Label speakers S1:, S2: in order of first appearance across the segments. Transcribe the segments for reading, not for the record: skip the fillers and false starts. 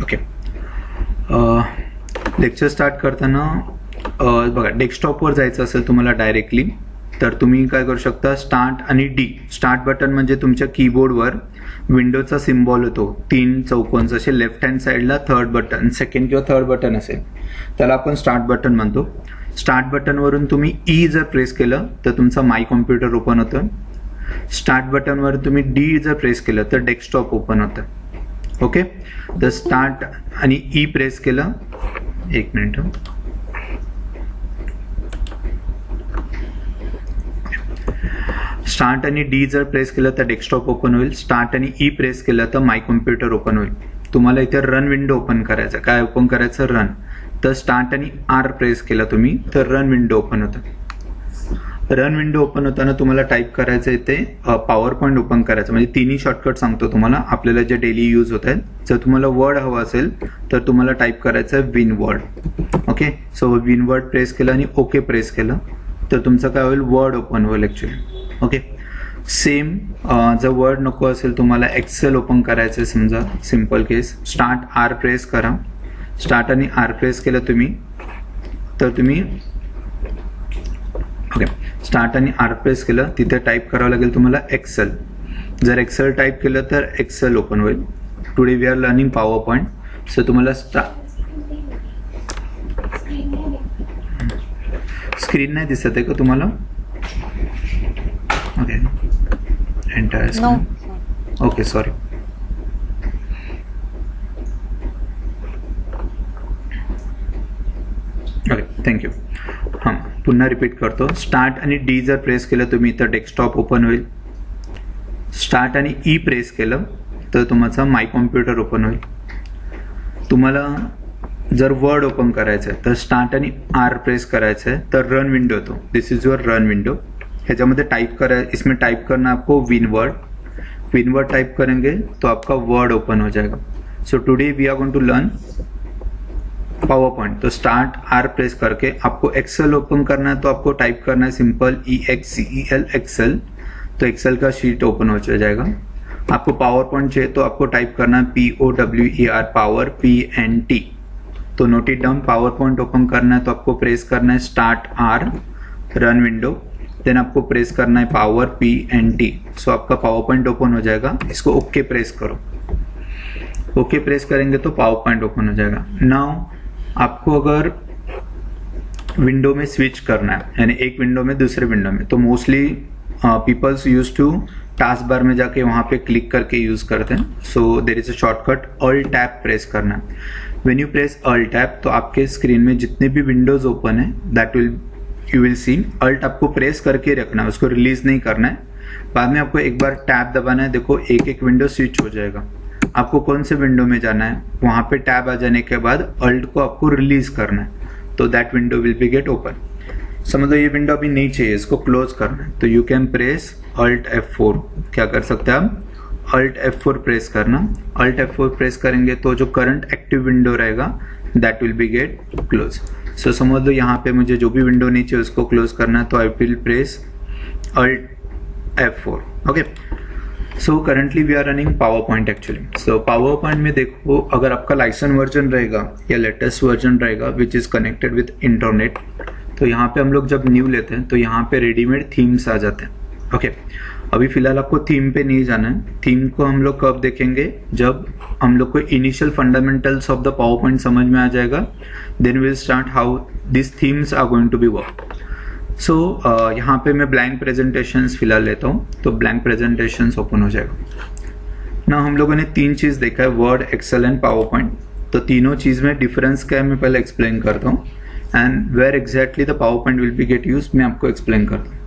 S1: Okay, lecture start करताना बघा, डेस्कटॉपवर जायचं असेल तुम्हाला डायरेक्टली तर तुम्ही काय करू शकता, स्टार्ट आणि डी. स्टार्ट बटन म्हणजे तुमच्या कीबोर्डवर विंडोचा सिम्बॉल होतो, 3 चौकोन जसे लेफ्ट हँड साईडला थर्ड बटन, सेकंड किंवा थर्ड बटन असेल त्याला आपण स्टार्ट बटन म्हणतो. स्टार्ट बटनवरून तुम्ही ई जर प्रेस केलं तर तुमचा माय कॉम्प्युटर ओपन होतं. स्टार्ट बटनवर तुम्ही डी जर प्रेस केलं तर डेस्कटॉप ओपन होतं. ओके, तर स्टार्ट आणि ई प्रेस केलं, एक मिनिट, स्टार्ट आणि डी जर प्रेस केलं तर डेस्कटॉप ओपन होईल. स्टार्ट आणि ई प्रेस केलं तर माय कॉम्प्युटर ओपन होईल. तुम्हाला इथे रन विंडो ओपन करायचं, काय ओपन करायचं, रन. तर स्टार्ट आणि आर प्रेस केला तुम्ही तर रन विंडो ओपन होतं. रन विंडो ओपन होताना तुम्हाला टाईप करायचं इथे पॉवर पॉईंट ओपन करायचं, म्हणजे तिन्ही शॉर्टकट सांगतो तुम्हाला आपल्याला जे डेली यूज होत आहेत. जर तुम्हाला वर्ड हवं असेल तर तुम्हाला टाईप करायचं आहे विन वर्ड. ओके, सो विन वर्ड प्रेस केलं आणि ओके प्रेस केलं तर तुमचं काय होईल, वर्ड ओपन होईल ॲक्च्युली. ओके, सेम जर वर्ड नको असेल तुम्हाला एक्सेल ओपन करायचं आहे, समजा simple case, start R press करा. स्टार्ट आणि आर प्रेस केलं तुम्ही तर तुम्ही, ओके, स्टार्ट आणि आर प्रेस केलं, तिथे टाईप करावं लागेल तुम्हाला एक्सेल. जर एक्सेल टाईप केलं तर एक्सेल ओपन होईल. Today we are learning PowerPoint. सो तुम्हाला स्क्रीन नाही दिसत आहे का तुम्हाला? Okay, entire screen. Okay, sorry. Okay, thank you. हां, पुन्हा रिपीट करतो. स्टार्ट आणि डी जर प्रेस केलं तुम्ही तर डेस्कटॉप ओपन होईल. स्टार्ट आणि ई प्रेस केलं तर तुमचा माय कॉम्प्युटर ओपन होईल. तुम्हाला जर वर्ड ओपन करायचं आहे तर स्टार्ट आणि आर प्रेस करायचं आहे तर रन विंडो होतो. This is your run window. ह्याच्यामध्ये टाइप इसमें टाइप करना आपको विन वर्ड टाइप करेंगे तो आपका वर्ड ओपन हो जाएगा. So today we are going to learn PowerPoint. तो स्टार्ट आर प्रेस करके आपको एक्सेल ओपन करना है तो आपको टाइप करना है सिंपल EXCEL एक्सेल. तो एक्सेल का शीट ओपन हो जाएगा. आपको पावर पॉइंट चाहिए तो आपको टाइप करना है POWER पावर PNT. तो note it down. PowerPoint open करना है तो आपको प्रेस करना है start R, run window, then आपको प्रेस करना है पावर PNT. सो आपका पावर पॉइंट ओपन हो जाएगा. इसको ओके प्रेस करो. ओके प्रेस करेंगे तो पावर पॉइंट ओपन हो जाएगा. नाउ आपको अगर विंडो में स्विच करना है, यानी एक विंडो में दूसरे विंडो में, तो mostly peoples use to task bar में जाके वहां पे क्लिक करके यूज करते हैं. So there is a shortcut, alt tab press करना है. When you press alt tab तो आपके स्क्रीन में जितने भी विंडोज ओपन है that will you will see. Alt आपको प्रेस करके रखना है, उसको रिलीज नहीं करना है. बाद में आपको एक बार टैब दबाना है, देखो एक एक विंडो स्विच हो जाएगा. आपको कौन से विंडो में जाना है, वहां पे टैब आ जाने के बाद अल्ट को आपको रिलीज करना है तो that window will be get open. समझ लो ये विंडो अभी नहीं चाहिए, इसको क्लोज करना है तो you can press alt F4. क्या कर सकते हैं आप, अल्ट F4 प्रेस करना. अल्ट F4 प्रेस करेंगे तो जो करंट एक्टिव विंडो रहेगा that will be get close. So समझ लो यहाँ पे मुझे जो भी विंडो नहीं चाहिए उसको क्लोज करना है तो I will press alt F4. Okay, so currently we are running PowerPoint actually. So PowerPoint में देखो, अगर आपका लाइसेंस वर्जन रहेगा या लेटेस्ट वर्जन रहेगा which is connected with internet, तो यहाँ पे हम लोग जब न्यू लेते हैं तो यहाँ पे रेडीमेड थीम्स आ जाते हैं. ओके, अभी फिलहाल आपको थीम पे नहीं जाना है. थीम को हम लोग कब देखेंगे, जब हम लोग को initial fundamentals of the PowerPoint समझ में आ जाएगा. Then will start how this themes are going to be work. So यहाँ पे मैं ब्लैंक प्रेजेंटेशंस फिलहाल लेता हूँ तो ब्लैंक प्रेजेंटेशंस ओपन हो जाएगा. ना हम लोगों ने 3 चीज देखा है, Word, Excel and PowerPoint. तो तीनों चीज में डिफरेंस क्या है मैं पहले एक्सप्लेन करता हूँ and where exactly the PowerPoint will be get use मैं आपको एक्सप्लेन करता हूँ.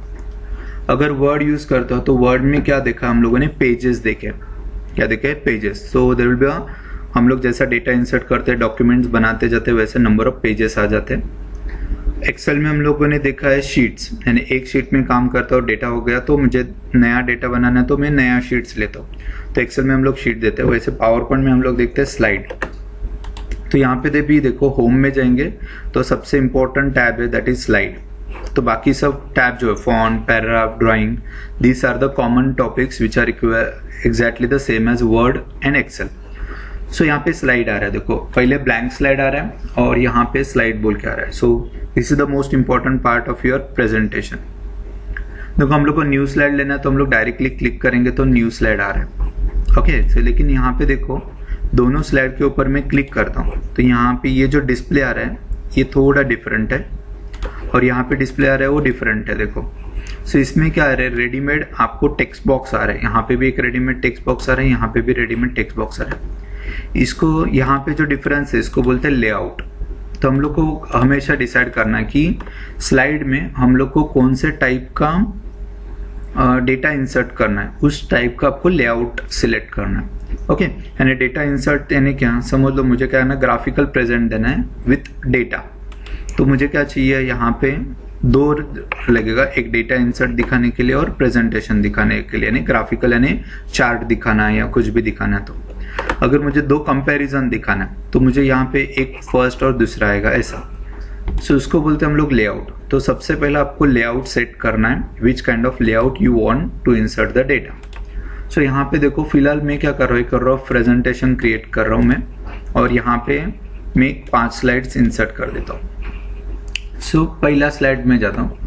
S1: अगर वर्ड यूज करता हूँ तो वर्ड में क्या देखा हम लोगों ने, पेजेस देखे. क्या देखे, pages. So there will be, हम लोग जैसा डेटा इंसर्ट करते हैं, डॉक्यूमेंट्स बनाते जाते वैसे नंबर ऑफ पेजेस आ जाते हैं. एक्सेल में हम लोगों ने देखा है शीट्स, यानी एक शीट में काम करता हूँ, डेटा हो गया तो मुझे नया डेटा बनाना है तो मैं नया शीट्स लेता हूँ तो एक्सेल में हम लोग शीट देते हैं. वैसे पावर पॉइंट में हम लोग देखते हैं स्लाइड. तो यहाँ पे भी देखो, होम में जाएंगे तो सबसे इंपॉर्टेंट टैब है दैट इज स्लाइड. तो बाकी सब टैब जो है, font, paragraph, drawing, these are the common topics which are exactly the same as Word and Excel. So यहाँ पे स्लाइड आ रहा है, देखो पहले ब्लैंक स्लाइड आ रहा है और यहाँ पे स्लाइड बोल के आ रहा है. सो this is the most important part of your presentation. देखो हम लोग को न्यू स्लाइड लेना है तो हम लोग डायरेक्टली क्लिक करेंगे तो न्यू स्लाइड आ रहा है. ओके, लेकिन यहाँ पे देखो दोनों स्लाइड के ऊपर मैं क्लिक करता हूँ तो यहाँ पे ये जो डिस्प्ले आ रहा है ये थोड़ा डिफरेंट है और यहाँ पे डिस्प्ले आ रहा है वो डिफरेंट है. देखो सो इसमें क्या आ रहा है, रेडीमेड आपको टेक्स्ट बॉक्स आ रहा है, यहाँ पे भी एक रेडीमेड टेक्स्ट बॉक्स आ रहा है, यहाँ पे भी रेडीमेड टेक्स्ट बॉक्स आ रहा है. इसको यहाँ पे जो डिफरेंस है इसको बोलते हैं लेआउट. तो हम लोग को हमेशा डिसाइड करना है कि स्लाइड में हम लोग को कौन से टाइप का डेटा इंसर्ट करना है, उस टाइप का आपको लेआउट सिलेक्ट करना है. ओके, यानी डेटा इंसर्ट यानी क्या समझ लो, मुझे क्या है ना ग्राफिकल प्रेजेंट देना है विथ डेटा. तो मुझे क्या चाहिए, यहाँ पे दो लगेगा, एक डेटा इंसर्ट दिखाने के लिए और प्रेजेंटेशन दिखाने के लिए, यानी ग्राफिकल यानी चार्ट दिखाना है या कुछ भी दिखाना है. तो अगर मुझे दो कंपैरिजन दिखाना है तो मुझे यहाँ पे एक फर्स्ट और दूसरा आएगा ऐसा. सो उसको बोलते हैं हम लोग लेआउट. तो सबसे पहले आपको लेआउट सेट करना है, which kind of layout you want to insert the data. So यहाँ पे देखो फिलहाल मैं क्या कर रहा हूँ प्रेजेंटेशन क्रिएट कर रहा हूँ मैं, और यहाँ पे मैं 5 स्लाइड्स इंसर्ट कर देता हूँ. सो पहला स्लाइड में जाता हूँ,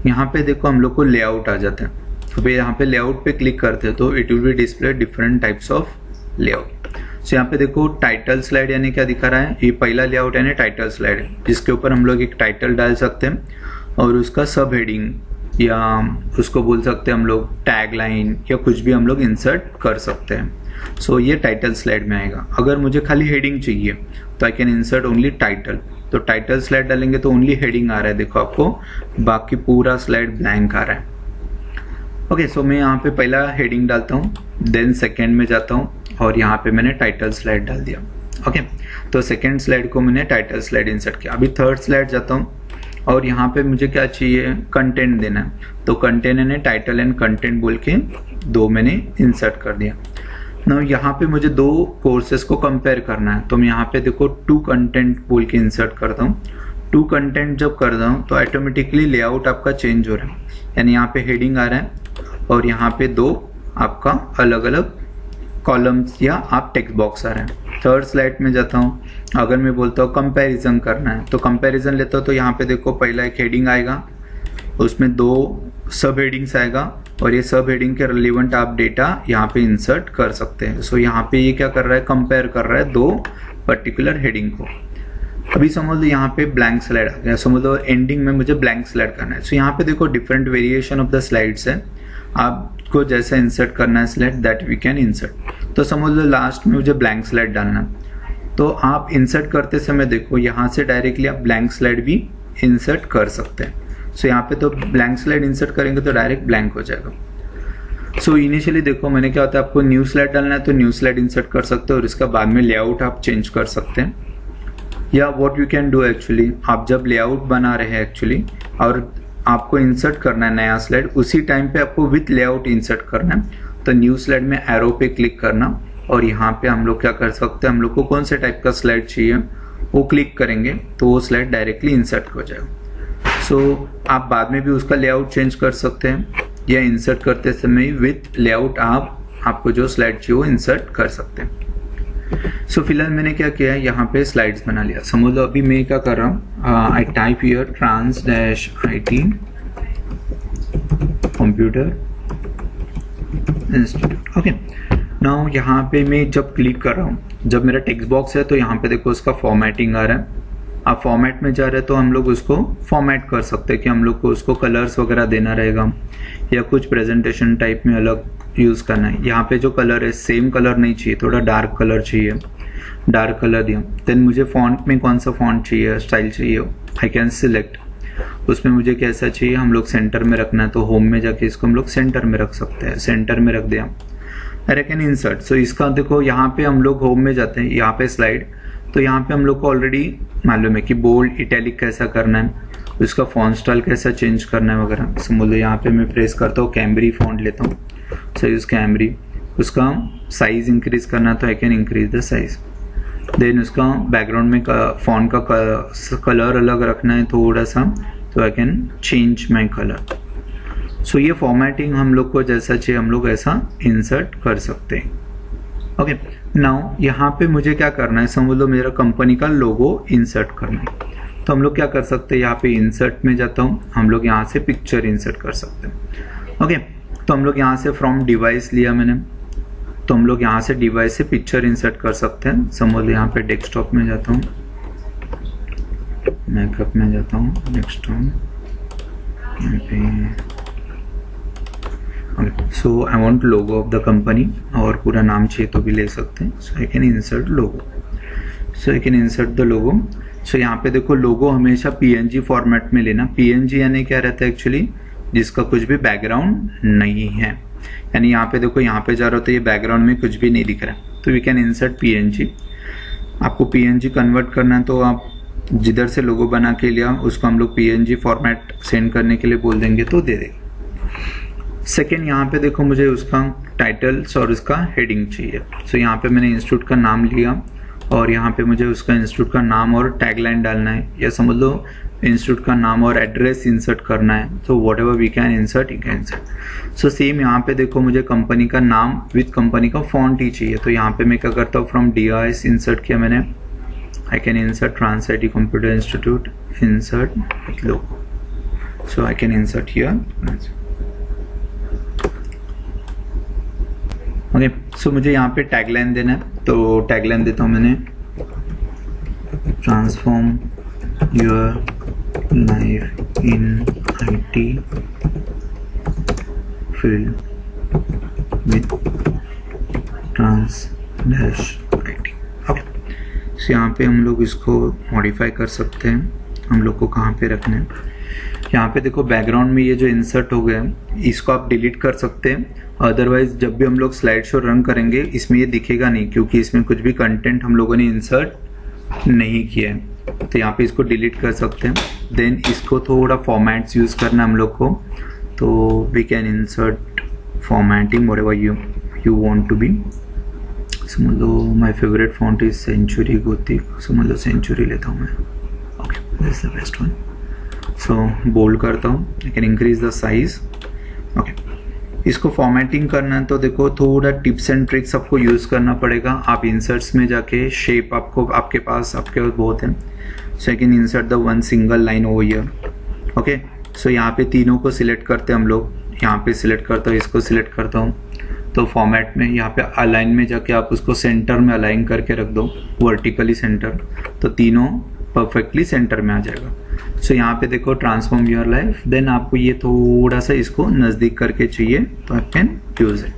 S1: यहाँ पे देखो हम लोग को लेआउट आ जाता है. तो यहाँ पे लेआउट पे क्लिक करते हैं तो it will be display different types of layout. So यहाँ पे देखो टाइटल स्लाइड यानी क्या दिखा रहा है, ये पहला लेआउट यानी टाइटल स्लाइड है, जिसके ऊपर हम लोग एक टाइटल डाल सकते हैं और उसका सब हेडिंग या उसको बोल सकते हैं हम लोग टैग लाइन या कुछ भी हम लोग इंसर्ट कर सकते हैं. सो ये टाइटल स्लाइड में आएगा. अगर मुझे खाली हेडिंग चाहिए तो I can insert only title. तो टाइटल स्लाइड डालेंगे तो ओनली हेडिंग आ रहा है, देखो आपको बाकी पूरा स्लाइड ब्लैंक आ रहा है. ओके, सो मैं यहाँ पे पहला हेडिंग डालता हूँ, देन सेकेंड में जाता हूँ और यहाँ पे मैंने टाइटल स्लाइड डाल दिया. ओके, तो सेकेंड स्लाइड को मैंने टाइटल स्लाइड इंसर्ट किया. अभी थर्ड स्लाइड जाता हूँ और यहाँ पे मुझे क्या चाहिए, कंटेंट देना है. तो कंटेंट यानी टाइटल एंड कंटेंट बोल के दो मैंने इंसर्ट कर दिया. ना यहाँ पे मुझे दो कोर्सेस को कंपेयर करना है तो मैं यहाँ पे देखो टू कंटेंट बोल के इंसर्ट करता हूँ. टू कंटेंट जब करता हूँ तो ऑटोमेटिकली लेआउट आपका चेंज हो रहा है, यानी यहाँ पे हेडिंग आ रहा है और यहाँ पे दो आपका अलग अलग कॉलम्स या आप टेक्स्ट बॉक्स आ रहे हैं. थर्ड स्लाइड में जाता हूँ, अगर मैं बोलता हूँ कंपैरिजन करना है तो कंपैरिजन लेता हूँ तो यहाँ पे देखो पहला एक हेडिंग आएगा, उसमें दो सब हेडिंग्स आएगा और ये सब हेडिंग के रिलेवेंट आप डेटा यहाँ पे इंसर्ट कर सकते हैं. सो यहाँ पे ये क्या कर रहा है, कंपेयर कर रहा है दो पर्टिकुलर हेडिंग को. अभी समझ लो यहाँ पे ब्लैंक स्लाइड आ गया, समझ लो एंडिंग में मुझे ब्लैंक स्लाइड करना है. सो यहाँ पे देखो different variation of the slides है, आपको जैसा इंसर्ट करना है slide that we can insert. तो समझ लो लास्ट में मुझे ब्लैंक स्लाइड डालना है तो आप इंसर्ट करते समय देखो यहाँ से डायरेक्टली आप ब्लैंक स्लाइड भी इंसर्ट कर सकते हैं. सो यहाँ पे तो ब्लैंक स्लाइड इंसर्ट करेंगे तो डायरेक्ट ब्लैंक हो जाएगा. सो इनिशियली देखो मैंने क्या होता है, आपको न्यू स्लाइड डालना है तो न्यू स्लाइड इंसर्ट कर सकते हो और इसका बाद में लेआउट आप चेंज कर सकते हैं. या what you can do actually, आप जब लेआउट बना रहे हैं एक्चुअली और आपको इंसर्ट करना है नया स्लाइड, उसी टाइम पे आपको विथ लेआउट इंसर्ट करना है तो न्यू स्लाइड में एरो पे क्लिक करना और यहाँ पे हम लोग क्या कर सकते हैं, हम लोग को कौन से टाइप का स्लाइड चाहिए वो क्लिक करेंगे तो वो स्लाइड डायरेक्टली इंसर्ट हो जाएगा. सो आप बाद में भी उसका लेआउट चेंज कर सकते हैं या इंसर्ट करते समय विथ लेआउट आपको जो स्लाइड चाहिए वो इंसर्ट कर सकते हैं. सो फिलहाल मैंने क्या किया है, यहाँ पे स्लाइड्स बना लिया. समझ लो अभी मैं क्या कर रहा हूँ, I type here trans-IT computer institute. Okay, now यहाँ पे मैं जब क्लिक कर रहा हूँ, जब मेरा टेक्स्ट बॉक्स है तो यहाँ पे देखो उसका फॉर्मेटिंग आ रहा है. आप फॉर्मेट में जा रहे हैं तो हम लोग उसको फॉर्मेट कर सकते हैं कि हम लोग को उसको कलर्स वगैरह देना रहेगा या कुछ प्रेजेंटेशन टाइप में अलग यूज़ करना है. यहाँ पे जो कलर है सेम कलर नहीं चाहिए, थोड़ा डार्क कलर चाहिए, डार्क कलर दिया. देन मुझे फॉन्ट में कौन सा फॉन्ट चाहिए, स्टाइल चाहिए, आई कैन सिलेक्ट. उसमें मुझे कैसा चाहिए, हम लोग सेंटर में रखना है तो होम में जाके इसको हम लोग सेंटर में रख सकते हैं. सेंटर में रख दिया, आई कैन इंसर्ट. सो इसका देखो यहाँ पे हम लोग होम में जाते हैं, यहाँ पे स्लाइड, तो यहाँ पे हम लोग को ऑलरेडी मालूम है कि बोल्ड इटैलिक कैसा करना है, उसका फॉन्ट स्टाइल कैसा चेंज करना है वगैरह. समझ लो यहाँ पे मैं प्रेस करता हूँ, कैमरी फॉन्ट लेता हूँ, सो यूज कैमरी. उसका साइज इंक्रीज करना है तो I can increase the size. Then उसका बैकग्राउंड में फॉन्ट का कलर अलग रखना है थोड़ा सा तो I can change my colour. So ये फॉर्मेटिंग हम लोग को जैसा चाहिए हम लोग ऐसा इंसर्ट कर सकते हैं. ओके, नाउ यहाँ पे मुझे क्या करना है, समझ लो मेरा कंपनी का लोगो इंसर्ट करना है। तो हम लोग क्या कर सकते हैं, यहाँ पे इंसर्ट में जाता हूँ, हम लोग यहाँ से पिक्चर इंसर्ट कर सकते हैं। ओके, तो हम लोग यहाँ से फ्रॉम डिवाइस लिया मैंने, तो हम लोग यहाँ से डिवाइस से पिक्चर इंसर्ट कर सकते हैं। समझ लो यहाँ पे डेस्कटॉप में जाता हूँ, मेकअप में जाता हूँ, डेस्कटॉप यहाँ पे। So I want logo of the company, और पूरा नाम चाहिए तो भी ले सकते हैं। So I can insert logo, so I can insert the logo. So यहाँ पे देखो लोगो हमेशा पीएनजी फॉर्मेट में लेना। पीएनजी यानी क्या रहता है एक्चुअली, जिसका कुछ भी बैकग्राउंड नहीं है। यानी यहाँ पे देखो, यहाँ पे जा रहा हो तो ये बैकग्राउंड में कुछ भी नहीं दिख रहा है, तो वी कैन इंसर्ट पीएनजी। आपको पीएनजी कन्वर्ट करना है तो आप जिधर से लोगो बना के लिया उसको हम लोग पीएनजी फॉर्मेट सेंड करने के लिए बोल देंगे तो दे देगा। सेकेंड, यहाँ पे देखो मुझे उसका टाइटल्स और उसका हेडिंग चाहिए। सो यहाँ पे मैंने इंस्टीट्यूट का नाम लिया और यहाँ पे मुझे उसका इंस्टीट्यूट का नाम और टैगलाइन डालना है, या समझ लो इंस्टीट्यूट का नाम और एड्रेस इंसर्ट करना है। तो whatever we can insert, you can insert. So same यहाँ पे देखो मुझे कंपनी का नाम विथ कंपनी का फॉन्ट ही चाहिए, तो यहाँ पे मैं क्या करता हूँ, फ्रॉम DIS इंसर्ट किया मैंने। I can insert trans IT computer institute, insert with logo. So I can insert here. Okay, so मुझे यहाँ पे टैगलाइन देना है, तो टैगलाइन देता हूँ मैंने, transform your life in IT field with trans-IT। Okay, so यहाँ पे हम लोग इसको मॉडिफाई कर सकते हैं। हम लोग को कहाँ पे रखना है, यहाँ पे देखो बैकग्राउंड में ये जो इंसर्ट हो गया इसको आप डिलीट कर सकते हैं। अदरवाइज जब भी हम लोग स्लाइड शो रन करेंगे इसमें ये दिखेगा नहीं, क्योंकि इसमें कुछ भी कंटेंट हम लोगों ने इंसर्ट नहीं किया है। तो यहाँ पे इसको डिलीट कर सकते हैं। देन इसको थोड़ा फॉर्मेट्स यूज करना हम लोग को, तो we can insert formatting whatever you want to be. समझ लो my favourite font is Century Gothic, समझ लो सेंचुरी लेता हूँ मैं। Okay, this is the best one. So bold करता हूँ, I can increase the size. Okay, इसको फॉर्मेटिंग करना है तो देखो थोड़ा टिप्स एंड ट्रिक्स आपको यूज करना पड़ेगा। आप इंसर्ट्स में जाके शेप आपको आपके पास बहुत है। So I can insert the one single line over here. Okay, so यहाँ पे तीनों को सिलेक्ट करते हैं हम लोग। यहाँ पे सिलेक्ट करता हूँ, इसको सिलेक्ट करता हूँ, तो फॉर्मेट में यहाँ पे अलाइन में जाके आप उसको सेंटर में अलाइन करके रख दो, वर्टिकली सेंटर, तो तीनों परफेक्टली सेंटर में आ जाएगा। सो यहाँ पे देखो ट्रांसफॉर्म योर लाइफ। देन आपको ये थोड़ा सा इसको नजदीक करके चाहिए तो आप can use it.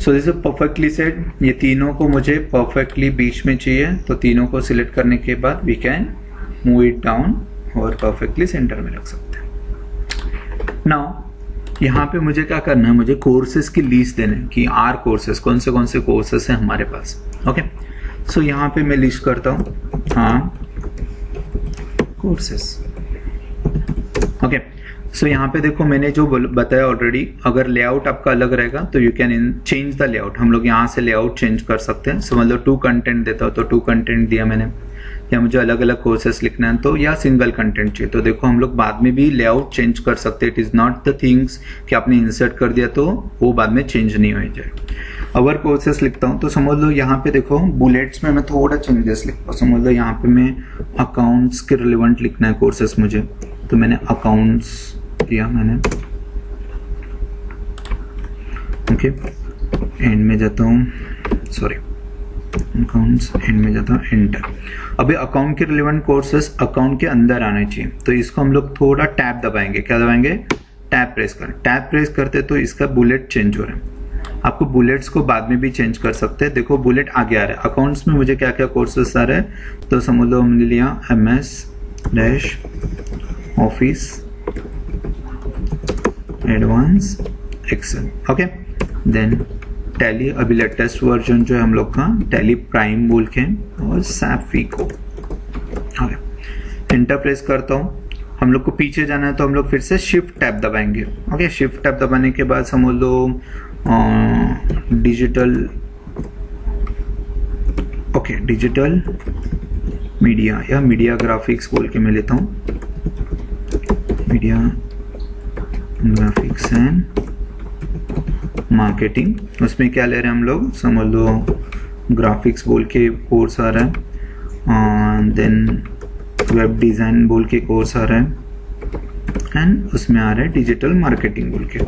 S1: So this is perfectly set. ये तीनों को मुझे परफेक्टली बीच में चाहिए, तो तीनों को सिलेक्ट करने के बाद we can move it down और परफेक्टली सेंटर में रख सकते हैं। नाउ यहाँ पे मुझे क्या करना है, मुझे कोर्सेज की लिस्ट देना है कि आर कोर्सेज कौन से कोर्सेज हैं हमारे पास। ओके, सो यहाँ पे मैं लिस्ट करता हूँ, हाँ कोर्सेस। ओके, सो यहाँ पे देखो मैंने जो बताया ऑलरेडी, अगर लेआउट आपका अलग रहेगा तो you can change the layout. हम लोग यहाँ से लेआउट चेंज कर सकते हैं। समझ लो 2 कंटेंट देता हो तो 2 कंटेंट दिया मैंने, या मुझे अलग अलग कोर्सेस लिखना है तो, या सिंगल कंटेंट चाहिए तो देखो हम लोग बाद में भी लेआउट चेंज कर सकते हैं। It is not the things कि आपने इंसर्ट कर दिया तो वो बाद में चेंज नहीं हो जाए। अवर कोर्सेस लिखता हूँ तो समझ लो यहाँ पे देखो बुलेट्स में मैं थोड़ा चेंजेस लिखता हूँ। समझ लो यहाँ पे मैं अकाउंट्स के रिलेवेंट लिखना है कोर्सेस मुझे, तो मैंने अकाउंट्स दिया मैंने। ओके, एंड में जाता हूँ, सॉरी अकाउंट्स, एंड में जाता हूँ एंटर। अभी अकाउंट के रिलेवेंट कोर्सेस अकाउंट के अंदर आने चाहिए, तो इसको हम लोग थोड़ा टैब दबाएंगे। क्या दबाएंगे? टैब प्रेस कर। टैब प्रेस करते तो इसका बुलेट चेंज हो रहा है। आपको बुलेट्स को बाद में भी चेंज कर सकते हैं। देखो बुलेट आगे आ रहा है। अकाउंट्स में मुझे क्या क्या कोर्सेस आ रहे हैं, तो समझ लो हमने लिया MS dash office advance Excel. Okay, then Tally, अभी लेटेस्ट वर्जन जो है हम लोग का टैली प्राइम बोल के, और सैप फीको। ओके, एंटर प्रेस करता हूँ। हम लोग को पीछे जाना है तो हम लोग फिर से शिफ्ट टैब दबाएंगे। ओके, शिफ्ट टैब दबाने के बाद समझ लो डिजिटल, ओके डिजिटल मीडिया या मीडिया ग्राफिक्स बोल के मैं लेता हूँ, मीडिया ग्राफिक्स एंड मार्केटिंग। उसमें क्या ले रहे हैं हम लोग, समझ लो ग्राफिक्स बोल के कोर्स आ रहा है, देन वेब डिज़ाइन बोल के कोर्स आ रहा है, एंड उसमें आ रहा है डिजिटल मार्केटिंग बोल के।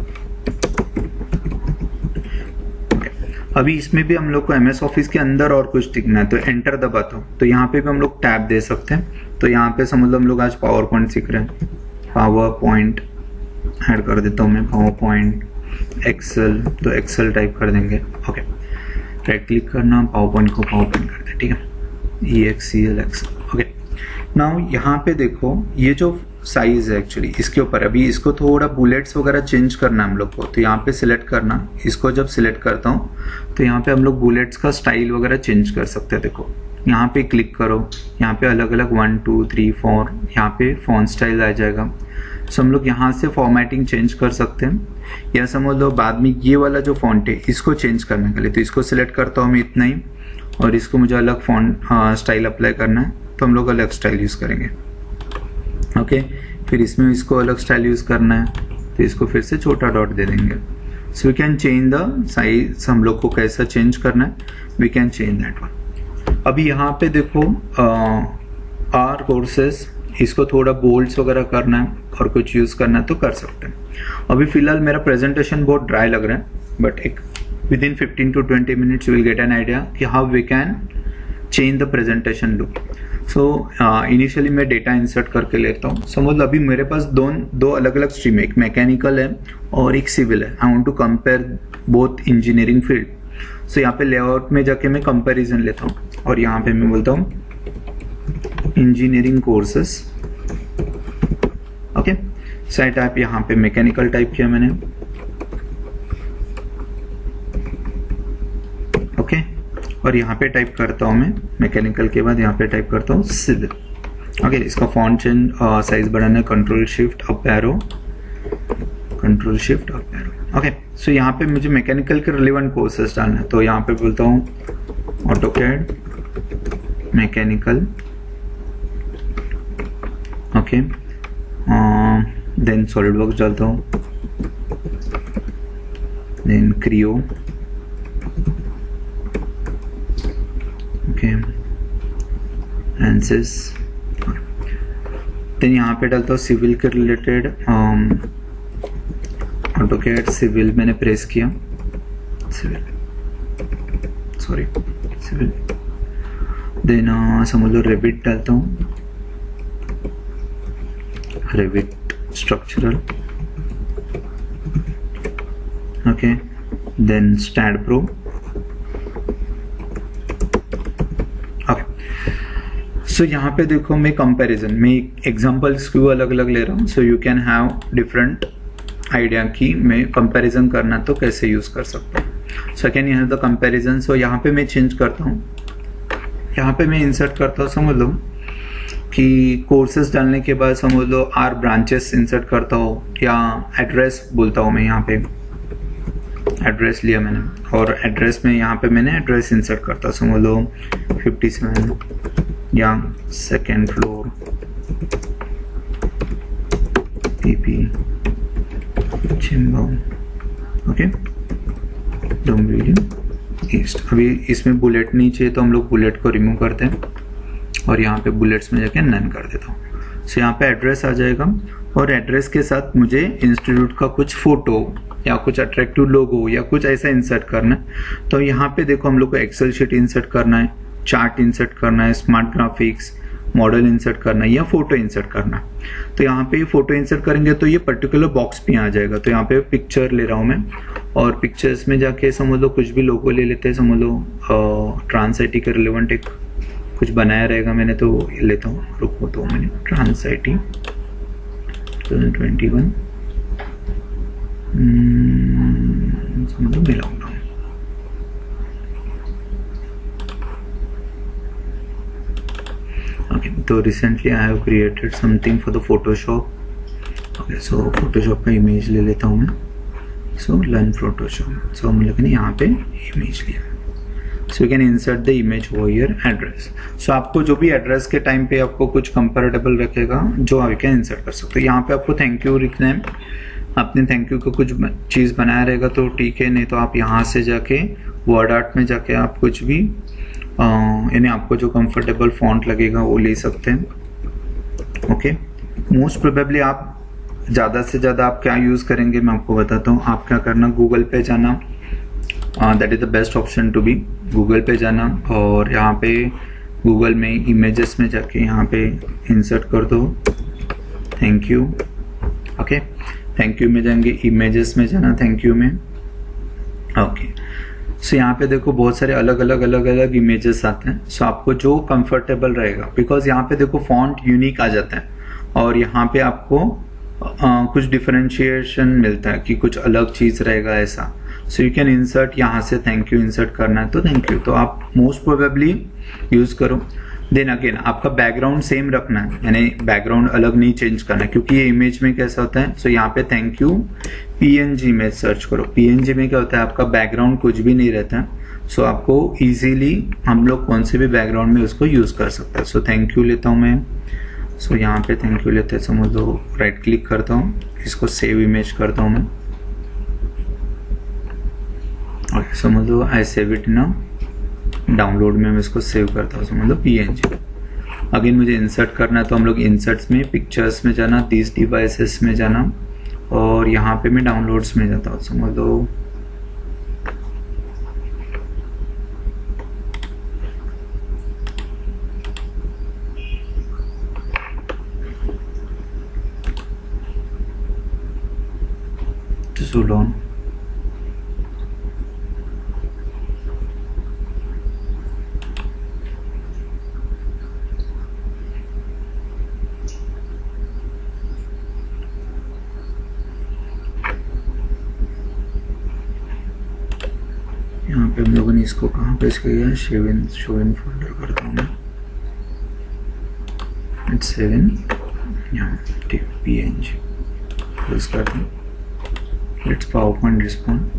S1: अभी इसमें भी हम लोग को MS ऑफिस के अंदर और कुछ दिखना है, तो एंटर दबाता हूँ तो यहाँ पे भी हम लोग टैब दे सकते हैं। तो यहाँ पे समझ लो हम लोग आज पावर पॉइंट सीख रहे हैं, पावर पॉइंट ऐड कर देता हूँ मैं, पावर पॉइंट एक्सेल, तो एक्सेल टाइप कर देंगे। ओके, राइट क्लिक करना, पावर पॉइंट को पावर पॉइंट कर दे, ठीक है, EXCL एक्सेल। ओके, नाउ यहाँ पे देखो ये जो साइज है एक्चुअली इसके ऊपर, अभी इसको थोड़ा बुलेट्स वगैरह चेंज करना है हम लोग को, तो यहाँ पे सिलेक्ट करना, इसको जब सिलेक्ट करता हूँ तो यहाँ पे हम लोग बुलेट्स का स्टाइल वगैरह चेंज कर सकते हैं। देखो यहाँ पे क्लिक करो, यहाँ पे अलग अलग 1 2 3 4 यहाँ पे फॉन्ट स्टाइल आ जाएगा। सो हम लोग यहाँ से फॉर्मेटिंग चेंज कर सकते हैं, या समझ लो बाद में ये वाला जो फॉन्ट है इसको चेंज करने के लिए, तो इसको सिलेक्ट करता हूँ मैं इतना ही, और इसको मुझे अलग फॉन्ट स्टाइल अप्लाई करना है तो हम लोग अलग स्टाइल यूज़ करेंगे। ओके, फिर इसमें इसको अलग स्टाइल यूज़ करना है तो इसको फिर से छोटा डॉट दे देंगे। So we can change the size, हम लोग को कैसा चेंज करना है we can change that one. अभी यहाँ पे देखो आर कोर्सेस, इसको थोड़ा बोल्ड्स वगैरह करना है और कुछ यूज़ करना है तो कर सकते हैं। अभी फिलहाल मेरा प्रेजेंटेशन बहुत ड्राई लग रहा है, बट एक within 15 to 20 minutes you will get an idea कि how we can change the presentation look. So initially मैं डेटा इंसर्ट करके लेता हूँ। समझ लो अभी मेरे पास दो अलग अलग स्ट्रीम है, एक मैकेनिकल है और एक सिविल है। I want to compare both engineering field. So यहाँ पे लेआउट में जाके मैं कंपैरिजन लेता हूँ और यहाँ पे मैं बोलता हूँ engineering courses. Okay, site type यहाँ पे मैकेनिकल टाइप किया मैंने। ओके, और यहाँ पे टाइप करता हूँ मैं मैकेनिकल के बाद यहाँ पे टाइप करता हूँ सिविल। ओके, इसका फॉन्ट चेंज साइज बढ़ाना है, control shift up arrow, control shift up arrow. Okay, so यहाँ पे मुझे मैकेनिकल के रिलेवेंट कोर्सेस डालना है, तो यहाँ पे बोलता हूँ AutoCAD mechanical. Okay, then SolidWorks डालता हूँ, then Creo, okay, Ansys. Then यहाँ पे डालता हूँ सिविल के रिलेटेड ऑटोकैड सिविल, मैंने प्रेस किया सिविल, सॉरी सिविल। देन समझ लो रेविट डालता हूँ, Revit structural. Okay, then STAAD Pro. So यहाँ पे देखो मैं कंपैरिजन में एग्जांपल्स क्यों अलग अलग ले रहा हूँ, so you can have different idea कि मैं कंपैरिजन करना तो कैसे यूज कर सकता हूँ। So can you have the comparison. So यहाँ पे मैं चेंज करता हूँ, यहाँ पे मैं इंसर्ट करता हूँ, समझ लो कि कोर्सेज डालने के बाद समझ लो आर ब्रांचेस इंसर्ट करता हूँ, या एड्रेस बोलता हूँ मैं, यहाँ पे एड्रेस लिया मैंने और एड्रेस में यहाँ पे मैंने एड्रेस इंसर्ट करता हूँ, समझ लो 57 या सेकेंड फ्लोर PP चिंबाऊ। Okay, Dombivli east. अभी इसमें बुलेट नहीं चाहिए तो हम लोग बुलेट को रिमूव करते हैं और यहाँ पे बुलेट्स में जाके नन कर देता हूँ। सो यहाँ पे एड्रेस आ जाएगा और एड्रेस के साथ मुझे इंस्टीट्यूट का कुछ फोटो या कुछ अट्रैक्टिव लोगो या कुछ ऐसा इंसर्ट करना है। तो यहाँ पे देखो हम लोग को एक्सेल शीट इंसर्ट करना है, चार्ट इंसर्ट करना है, स्मार्ट ग्राफिक्स मॉडल इंसर्ट करना है या फोटो इंसर्ट करना है। तो यहाँ पे फोटो इंसर्ट करेंगे तो ये पर्टिकुलर बॉक्स पे आ जाएगा। तो यहाँ पे पिक्चर ले रहा हूँ मैं और पिक्चर्स में जाके समझ लो कुछ भी लोगो ले लेते हैं, समझ लो ट्रांस IT के रिलेवेंट एक कुछ बनाया रहेगा मैंने तो लेता हूँ। रुको, तो मैंने ट्रांस IT 2021 समझ लो मिलाऊंगा। Okay, so recently I have created something for the Photoshop. Okay, so Photoshop का इमेज ले लेता हूँ मैं। So learn Photoshop. So हम लोग ने यहाँ पे इमेज लिया। So you can insert the image over here address. So आपको जो भी एड्रेस के टाइम पे आपको कुछ कंपेरेबल रखेगा जो आप कैन इंसर्ट कर सकते हो। यहाँ पे आपको थैंक यू लिखना है, अपने थैंक यू को कुछ चीज़ बनाया रहेगा तो ठीक है, नहीं तो आप यहाँ से जाके वर्ड आर्ट में जाके आप कुछ भी यानी आपको जो कंफर्टेबल फॉन्ट लगेगा वो ले सकते हैं। ओके, मोस्ट प्रोबेबली आप ज़्यादा से ज़्यादा आप क्या यूज़ करेंगे मैं आपको बताता हूँ। आप क्या करना, गूगल पे जाना, that is the best option to be. Google पे जाना और यहाँ पे गूगल में इमेजेस में जाके यहाँ पे इंसर्ट कर दो thank you. Okay, thank you में जाएंगे, इमेजेस में जाना थैंक यू में। ओके, सो यहाँ पे देखो बहुत सारे अलग अलग इमेजेस आते हैं। सो आपको जो कंफर्टेबल रहेगा, बिकॉज यहाँ पे देखो फॉन्ट यूनिक आ जाता है और यहाँ पे आपको कुछ डिफरेंशिएशन मिलता है कि कुछ अलग चीज रहेगा ऐसा। सो यू कैन इंसर्ट, यहाँ से थैंक यू इंसर्ट करना है तो थैंक यू, तो आप मोस्ट प्रोबेबली यूज करो। देन अगेन आपका बैकग्राउंड सेम रखना है, यानी बैकग्राउंड अलग नहीं चेंज करना है, क्योंकि ये इमेज में कैसा होता है। सो यहाँ पे थैंक यू पीएनजी में सर्च करो। पीएनजी में क्या होता है, आपका बैकग्राउंड कुछ भी नहीं रहता है। सो आपको इजीली हम लोग कौन से भी बैकग्राउंड में उसको यूज कर सकते हैं। सो थैंक यू लेता हूँ मैं। सो यहाँ पे थैंक यू लेते हैं, समझ लो राइट क्लिक करता हूँ, इसको सेव इमेज करता हूँ मैं। और समझ लो आई सेव इट ना डाउनलोड में, मैं इसको सेव करता हूँ, समझ लो पीएनजी। अगेन मुझे इंसर्ट करना है तो हम लोग इंसर्ट्स में पिक्चर्स में जाना, दिस डिवाइसेस में जाना और यहाँ पे मैं डाउनलोड्स में जाता हूँ, समझ लो Zulon। यहाँ पे हम लोगों ने इसको कहाँ पेश किया है, शो इन फोल्डर करता हूँ मैं, इट्स 7 यहाँ png क्लोज कर दूँ। Let's PowerPoint respond.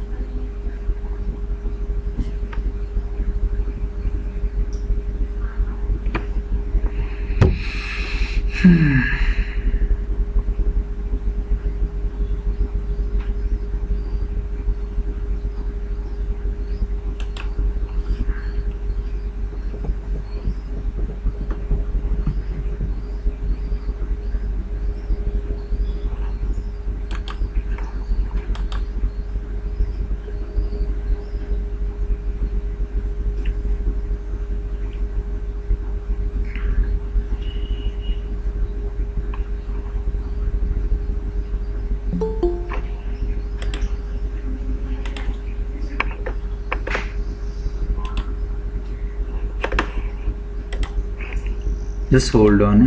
S1: Just hold on,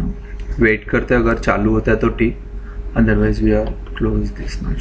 S1: wait करते हैं, अगर चालू होता है तो ठीक, otherwise we are close this now.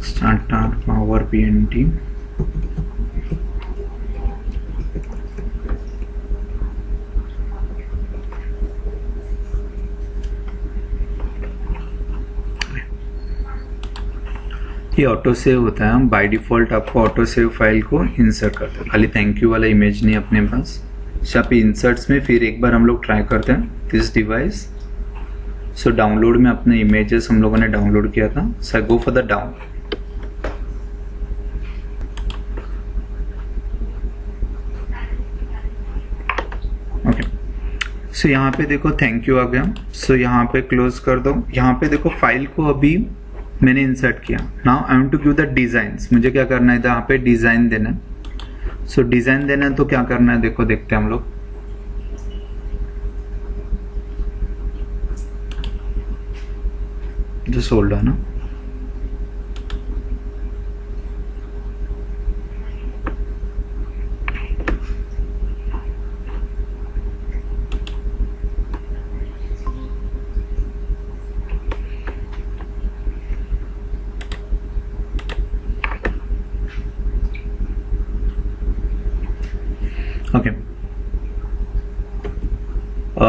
S1: Start Power PNT। ये ऑटो सेव होता है, हम बाय डिफॉल्ट आपको ऑटो सेव फाइल को इंसर्ट करते हैं, खाली थैंक यू वाला इमेज नहीं अपने पास। यहाँ पे इंसर्ट्स में फिर एक बार हम लोग ट्राई करते हैं दिस डिवाइस। सो डाउनलोड में अपने इमेजेस हम लोगों ने डाउनलोड किया था, so go for the down. Okay, so यहाँ पे देखो थैंक यू आ गया। सो यहाँ पे क्लोज कर दो। यहाँ पे देखो फाइल को अभी मैंने इंसर्ट किया। Now I want to give the designs. मुझे क्या करना है, यहाँ पे डिजाइन देना है। सो डिजाइन देना है तो क्या करना है, देखो देखते हैं हम लोग। जस्ट होल्ड ऑन ना। ओके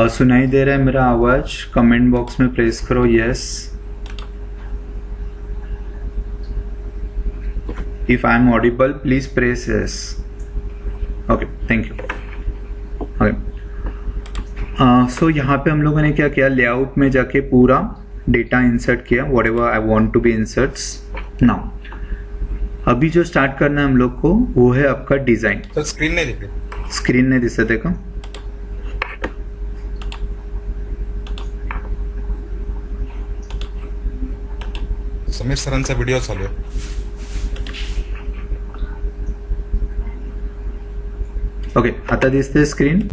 S1: सुनाई दे रहा है मेरा आवाज? कमेंट बॉक्स में प्रेस करो yes if I am audible, please press yes. Okay thank you. Okay so यहाँ पे हम लोगों ने क्या किया, लेआउट में जाके पूरा डेटा इंसर्ट किया, whatever I want to be inserts now. अभी जो स्टार्ट करना है हम लोग को वो है आपका डिजाइन।
S2: तो स्क्रीन नाही दिसत,
S1: स्क्रीन नाही दिसत आहे का?
S2: समीर सरांचा व्हिडिओ चालू आहे।
S1: ओके आता दिसते स्क्रीन?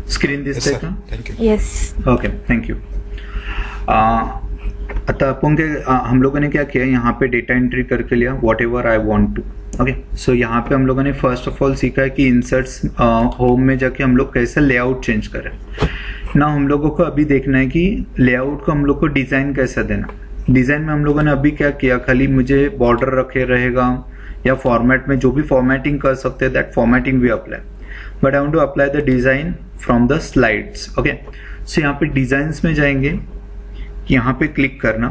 S1: स्क्रीन दिसते का?
S2: Thank you.
S3: Yes
S1: okay thank you. आता अपन के हम लोगों ने क्या किया, यहाँ पे डेटा एंट्री करके लिया whatever I want to. Okay so यहाँ पे हम लोगों ने फर्स्ट ऑफ ऑल सीखा है कि इंसर्ट्स होम में जाके हम लोग कैसे लेआउट चेंज करें ना। हम लोगों को अभी देखना है कि लेआउट को हम लोग को डिजाइन कैसा देना। डिजाइन में हम लोगों ने अभी क्या किया, खाली मुझे बॉर्डर रखे रहेगा या फॉर्मेट में जो भी फॉर्मेटिंग कर सकते हैं that formatting we apply, but I want to apply the design from the slides. Okay so यहाँ पे डिजाइन्स में जाएंगे, यहाँ पे क्लिक करना,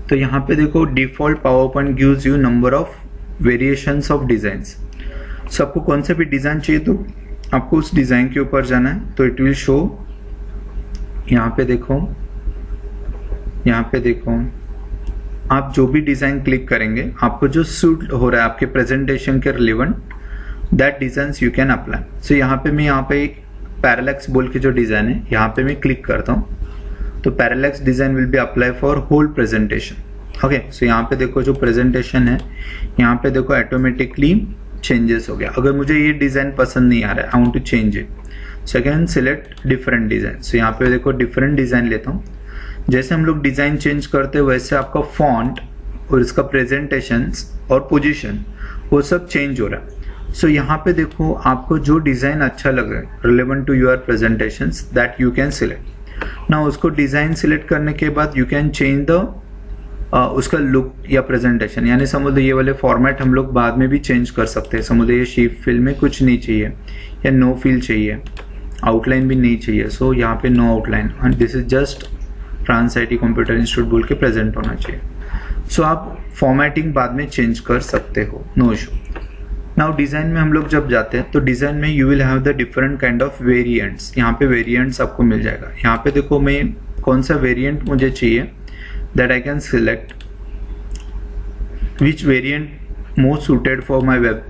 S1: तो यहाँ पे देखो default PowerPoint gives you number of variations of designs. So आपको कौन सा भी डिजाइन चाहिए तो आपको उस डिजाइन के ऊपर जाना है, तो इट विल शो। यहाँ पे देखो, यहाँ पे देखो, आप जो भी डिजाइन क्लिक करेंगे आपको जो सूट हो रहा है आपके प्रेजेंटेशन के relevant that design you can apply. So यहाँ पे मैं यहाँ पे पैरालैक्स बोल के जो डिजाइन है यहाँ पे मैं क्लिक करता हूँ, तो parallax design will be apply for whole presentation. Okay so यहाँ पे देखो जो प्रेजेंटेशन है यहाँ पे देखो ऑटोमेटिकली चेंजेस हो गया। अगर मुझे ये डिजाइन पसंद नहीं आ रहा है, I want to change it, so I can select different design. So यहाँ पे देखो डिफरेंट डिजाइन लेता हूँ। जैसे हम लोग डिजाइन चेंज करते हैं वैसे आपका फॉन्ट और इसका प्रेजेंटेशन और पोजीशन वो सब चेंज हो रहा है। सो यहाँ पे देखो आपको जो डिजाइन अच्छा लग रहा है relevant to your presentation that you can select ना। उसको डिजाइन सिलेक्ट करने के बाद यू कैन चेंज द उसका लुक या प्रेजेंटेशन, यानी समझ लो ये वाले फॉर्मेट हम लोग बाद में भी चेंज कर सकते हैं। समझ लो ये शेप फिल में कुछ नहीं चाहिए या नो फिल चाहिए, आउटलाइन भी नहीं चाहिए, सो यहाँ पे no outline and this is just trans IT computer institute बोल के प्रेजेंट होना चाहिए। सो आप फॉर्मेटिंग बाद में चेंज कर सकते हो, नो इशू। नाउ डिजाइन में हम लोग जब जाते हैं तो डिजाइन में you will have the different kind of variants. यहाँ पे वेरिएंट्स आपको मिल जाएगा। यहाँ पे देखो मैं कौन सा वेरिएंट मुझे चाहिए that I can select which variant most suited for my web,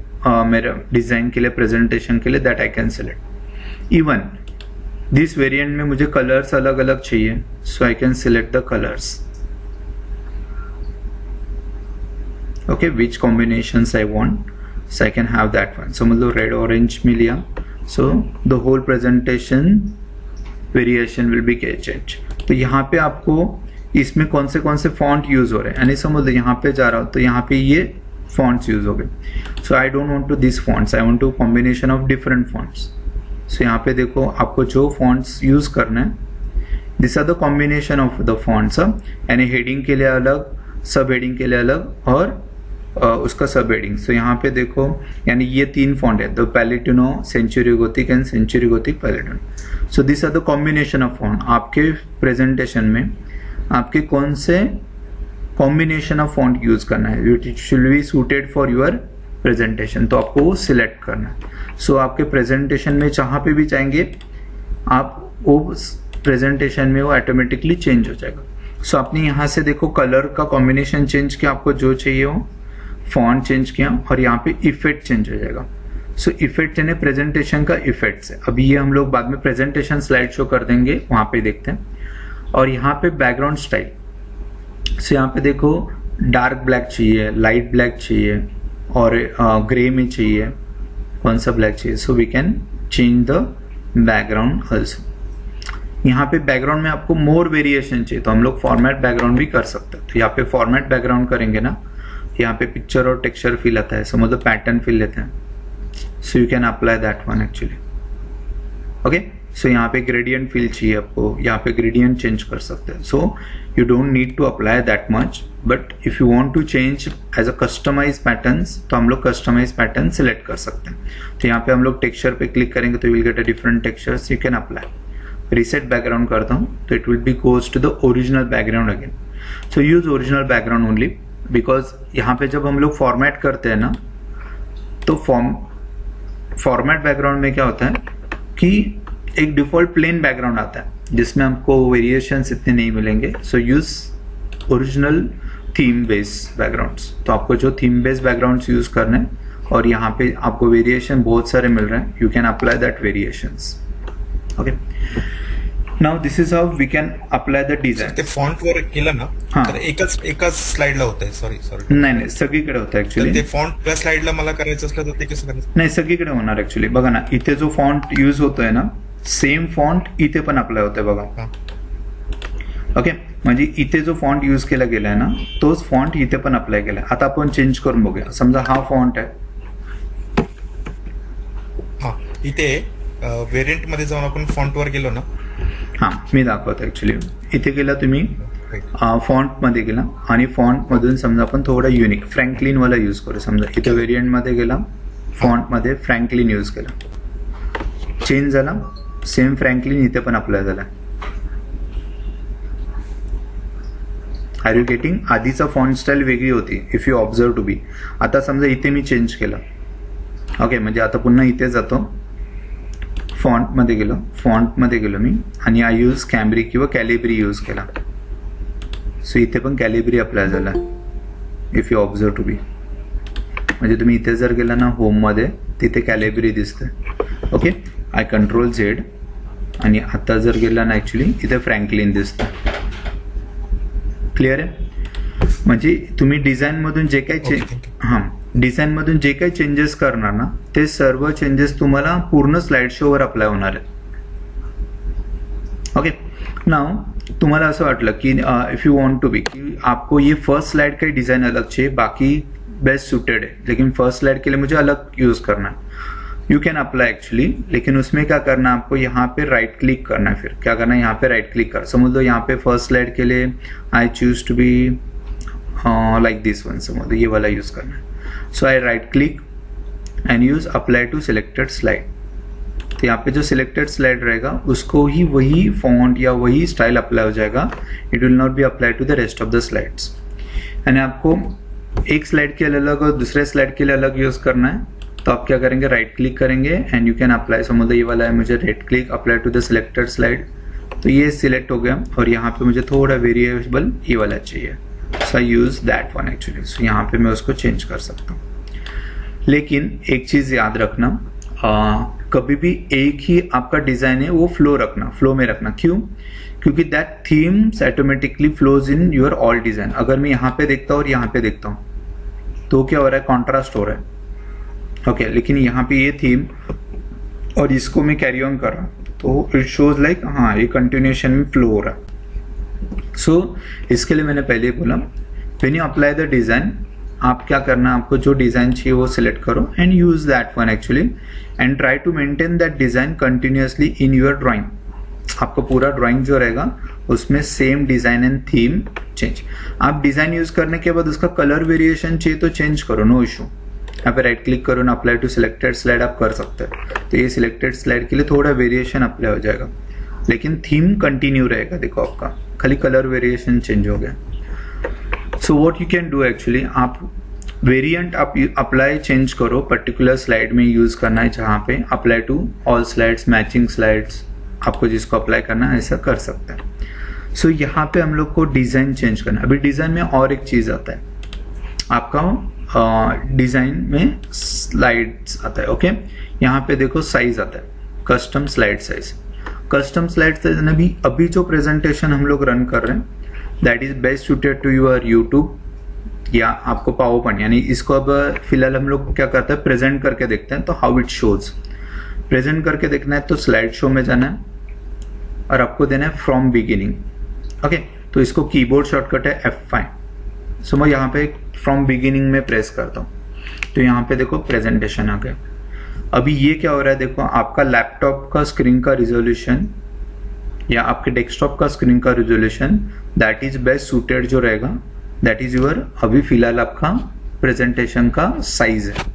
S1: मेरा डिजाइन के लिए प्रेजेंटेशन के लिए that I can select. Even this variant में मुझे कलर्स अलग अलग चाहिए, so I can select the colours. Okay which combinations I want, so I can have that one. समझ लो रेड ऑरेंज में लिया, so the whole presentation variation will be changed। तो यहाँ पे आपको इसमें कौन से फॉन्ट यूज हो रहे हैं, यानी समझ लो यहाँ पे जा रहा हूँ तो यहाँ पे ये फॉन्ट्स यूज हो गए। So I don't want to this fonts, I want to combination of different fonts. So यहाँ पे देखो आपको जो फॉन्ट्स यूज करना है, this are the combination of the fonts, यानी हेडिंग के लिए अलग, सब हेडिंग के लिए अलग और उसका सब हेडिंग। सो यहाँ पे देखो यानी ये तीन फॉन्ट है, the Palatino, Century Gothic and Century Gothic Palatino. So this are the combination of font. आपके प्रेजेंटेशन में आपके कौन से कॉम्बिनेशन ऑफ फॉन्ट यूज करना है, it should B suited for your presentation, तो आपको वो सिलेक्ट करना है। सो आपके प्रेजेंटेशन में जहाँ पे भी चाहेंगे आप वो प्रेजेंटेशन में वो ऑटोमेटिकली चेंज हो जाएगा। सो आपने यहाँ से देखो कलर का कॉम्बिनेशन चेंज किया, आपको जो चाहिए हो, फॉन्ट चेंज किया और यहाँ पे इफेक्ट चेंज हो जाएगा। सो इफेक्ट यानी प्रेजेंटेशन का इफेक्ट है। अभी ये हम लोग बाद में प्रेजेंटेशन स्लाइड शो कर देंगे, वहां पे देखते हैं। और यहाँ पे बैकग्राउंड स्टाइल, सो यहाँ पे देखो डार्क ब्लैक चाहिए, लाइट ब्लैक चाहिए और ग्रे में चाहिए, कौन सा ब्लैक चाहिए, so we can change the background also. यहाँ पे बैकग्राउंड में आपको मोर वेरिएशन चाहिए तो हम लोग फॉर्मेट बैकग्राउंड भी कर सकते हैं। तो यहाँ पे फॉर्मेट बैकग्राउंड करेंगे ना, यहाँ पे पिक्चर और टेक्सचर फिल आता है, समझ लो पैटर्न फिल लेते हैं, so you can apply that one actually. Okay so यहाँ पे ग्रेडियंट फील चाहिए आपको, यहाँ पे ग्रेडियंट चेंज कर सकते हैं. So you don't need to apply that much, but if you want to change as a customise patterns तो हम लोग कस्टमाइज पैटर्न सिलेक्ट कर सकते हैं. तो यहाँ पे हम लोग टेक्सचर पे क्लिक करेंगे तो will get a different textures you can apply. Reset background करता हूँ तो it will be goes to the original background again. So use original background only because यहाँ पे जब हम लोग फॉर्मेट करते हैं ना तो फॉर्मेट बैकग्राउंड में क्या होता है कि एक डिफॉल्ट प्लेन बैकग्राउंड आता है जिसमें हमको वेरिएशंस इतने नहीं मिलेंगे. So use original theme based backgrounds. तो आपको जो थीम बेस्ड बैकग्राउंड्स यूज करने हैं और यहाँ पे आपको वेरिएशन बहुत सारे मिल रहे हैं, you can apply that variations. Okay, now this is how we can apply the design.
S2: ते फॉन्ट वर केलं ना
S1: हां.
S2: तर एकाच स्लाइडला होत आहे. सॉरी
S1: नाही सगळीकडे होतं
S2: तर
S1: ऍक्च्युली.
S2: ते फॉन्ट त्या स्लाइडला मला करायचं असलं तर ते कसं करायचं?
S1: नाही सगळीकडे होणार ऍक्च्युली. बघा ना इथे जो फॉन्ट यूज होतोय ना सेम फॉन्ट इथे पण अप्लाय होतोय बघा.
S2: हां.
S1: ओके, म्हणजे इथे जो फॉन्ट यूज केला गेलाय ना तोच फॉन्ट इथे पण अप्लाय केलाय. आता आपण चेंज करून बघूया. समजा हा फॉन्ट आहे.
S2: हां, इथे व्हेरियंट मध्ये जाऊन आपण फॉन्ट वर गेलो ना.
S1: हा मी दाखवतो ऍक्च्युली. इथे गेला तुम्ही फॉन्ट मध्ये गेला आणि फॉन्ट मधून समजा आपण थोडा युनिक फ्रँकलिन वाला यूज करू. समजा इथे व्हेरियंट मध्ये गेला, फॉन्ट मध्ये फ्रँकलिन यूज केला, चेंज झाला. सेम फ्रँकलिन इथे पण अप्लाय झाला. Are you getting? आधीचा फॉन्ट स्टाईल वेगळी होती if you observe to be. आता समजा इथे मी चेंज केलं. ओके, म्हणजे आता पुन्हा इथे जातो, फॉन्ट मध्ये गेलो मी आणि आय यूज कॅम्ब्री किंवा कॅलिब्री यूज केला. सो इथे पण कॅलिब्री अप्लाय झाला if you observe to be. म्हणजे तुम्ही इथे जर गेला ना होम मध्ये तिथे कॅलिब्री दिसते. ओके, आय कंट्रोल झेड आणि आता जर गेला ना ऍक्च्युली इथे फ्रँकलिन दिसतं. क्लिअर आहे? म्हणजे तुम्ही डिझाईन मधून जे काही डिझाईन मधून जे काही चेंजेस करणार ना ते सर्व चेंजेस तुम्हाला पूर्ण स्लाइड शो वर अप्लाय होणार आहेत. ओके, नाउ तुम्हाला असं वाटलं की if you want to be कि आपको ये फर्स्ट स्लाइड का डिजाइन अलग चाहिए, बाकी बेस्ट सूटेड है, लेकिन फर्स्ट स्लाइड के लिए मुझे अलग यूज करना है. यू कैन अप्लाई एक्चुअली, लेकिन उसमें क्या करना है आपको यहाँ पे राइट क्लिक करना है. फिर क्या करना है यहाँ पे राइट क्लिक कर. समझ लो यहाँ पे फर्स्ट स्लाइड के लिए I choose to be like this one. समझ लो ये वाला यूज करना है. So I right click and use apply to selected slide. तो यहाँ पे जो सिलेक्टेड स्लाइड रहेगा उसको ही वही फॉन्ट या वही स्टाइल अप्लाई हो जाएगा. It will not be apply to the rest of the slides. यानी आपको एक स्लाइड के लिए अलग और दूसरे स्लाइड के लिए अलग यूज करना है. तो आप क्या करेंगे, राइट क्लिक करेंगे एंड यू कैन अप्लाई. समझ लो ये वाला है, मुझे right click apply to the selected slide. तो ये सिलेक्ट हो गया और यहाँ पे मुझे थोड़ा वेरिएबल ये वाला चाहिए. So I use that one actually. सो यहाँ पे मैं उसको चेंज कर सकता हूँ. लेकिन एक चीज याद रखना, कभी भी एक ही आपका डिजाइन है वो फ्लो में रखना. क्यों? क्योंकि that themes automatically flows in your all design. अगर मैं यहाँ पे देखता हूँ और यहाँ पे देखता हूँ तो क्या हो रहा है, कॉन्ट्रास्ट हो रहा है. ओके, लेकिन यहाँ पे ये थीम और इसको मैं कैरी ऑन कर रहा हूँ तो इट शोज लाइक हाँ ये कंटिन्यूएशन में फ्लो हो रहा है. सो इसके लिए मैंने पहले ही बोला, when you apply the design, आप क्या करना है, आपको जो डिजाइन चाहिए वो सिलेक्ट करो and use that one actually and try to maintain that design continuously in your drawing. आपको पूरा ड्राइंग जो रहेगा उसमें same design and theme change. आप डिजाइन यूज करने के बाद उसका कलर वेरिएशन चाहिए तो चेंज करो, नो इशू. यहाँ पे राइट क्लिक करो ना अप्लाई टू सिलेक्टेड स्लाइड आप कर सकते हैं. तो ये सिलेक्टेड स्लाइड के लिए थोड़ा वेरिएशन अप्लाई हो जाएगा, लेकिन थीम कंटिन्यू रहेगा. देखो आपका खाली कलर वेरिएशन चेंज हो गया. So what you can do actually, आप वेरिएंट आप अप्लाई चेंज करो, पर्टिकुलर स्लाइड में यूज करना है जहाँ पे apply to all slides, matching slides, आपको जिसको अप्लाई करना है ऐसा कर सकते हैं. सो यहाँ पे हम लोग को डिजाइन चेंज करना है. अभी डिजाइन में और एक चीज आता है आपका, डिजाइन में स्लाइड्स आता है. ओके, यहाँ पे देखो साइज आता है, custom slide size. Custom slide size अभी जो प्रेजेंटेशन हम लोग रन कर रहे हैं that is best suited to your YouTube या आपको पावर पॉइंट. यानी इसको अब फिलहाल हम लोग क्या करते हैं, प्रेजेंट करके देखते हैं. तो हाउ इट शोज, प्रेजेंट करके देखना है तो स्लाइड शो में जाना है और आपको देना है फ्रॉम बिगिनिंग. ओके, तो इसको कीबोर्ड शॉर्टकट है F5. सो मैं यहाँ पे फ्रॉम बिगिनिंग में प्रेस करता हूँ तो यहाँ पे देखो प्रेजेंटेशन आ गया. अभी ये क्या हो रहा है, देखो आपका लैपटॉप का स्क्रीन का रिजोल्यूशन या आपके डेस्कटॉप का स्क्रीन का resolution that is best suited जो रहेगा, दैट इज योर अभी फिलहाल आपका प्रेजेंटेशन का साइज है।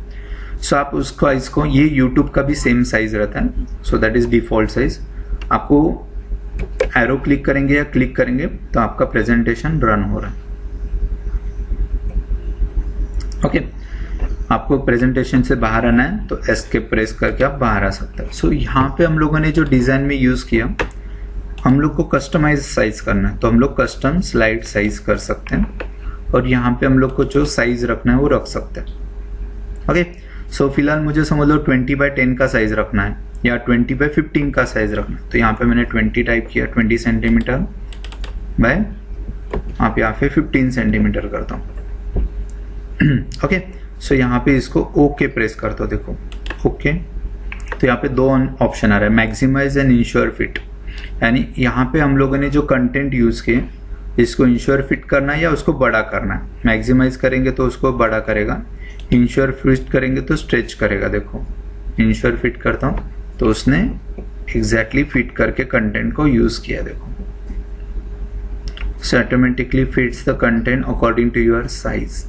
S1: सो आप उसका इसको ये यूट्यूब का भी सेम साइज रहता है, so that is default size. आपको एरो क्लिक करेंगे या क्लिक करेंगे तो आपका प्रेजेंटेशन रन हो रहा है। ओके आपको प्रेजेंटेशन से बाहर आना है तो एस्केप प्रेस करके आप बाहर आ सकते हैं। सो यहाँ पे हम लोगों ने जो डिजाइन में यूज किया, हम लोग को कस्टमाइज साइज करना है तो हम लोग कस्टम स्लाइड साइज कर सकते हैं और यहाँ पे हम लोग को जो साइज रखना है वो रख सकते हैं। ओके सो फिलहाल मुझे समझ लो 20x10 का साइज रखना है या 20x15 का साइज रखना है, तो यहाँ पे मैंने 20 टाइप किया, 20 सेंटीमीटर बाय आप यहाँ पे 15 सेंटीमीटर करता हूँ। ओके सो यहाँ पे इसको ओके प्रेस करता हूँ, देखो ओके। तो यहाँ पे दो ऑप्शन आ रहा है, मैक्सिमाइज एंड इंश्योर फिट, यानी यहाँ पे हम लोगों ने जो कंटेंट यूज किए इसको इंश्योर फिट करना है या उसको बड़ा करना है। मैक्सिमाइज करेंगे तो उसको बड़ा करेगा, इंश्योर फिट करेंगे तो स्ट्रेच करेगा। देखो इंश्योर फिट करता हूँ तो उसने एग्जैक्टली फिट करके कंटेंट को यूज किया। देखो so automatically fits the content according to your size.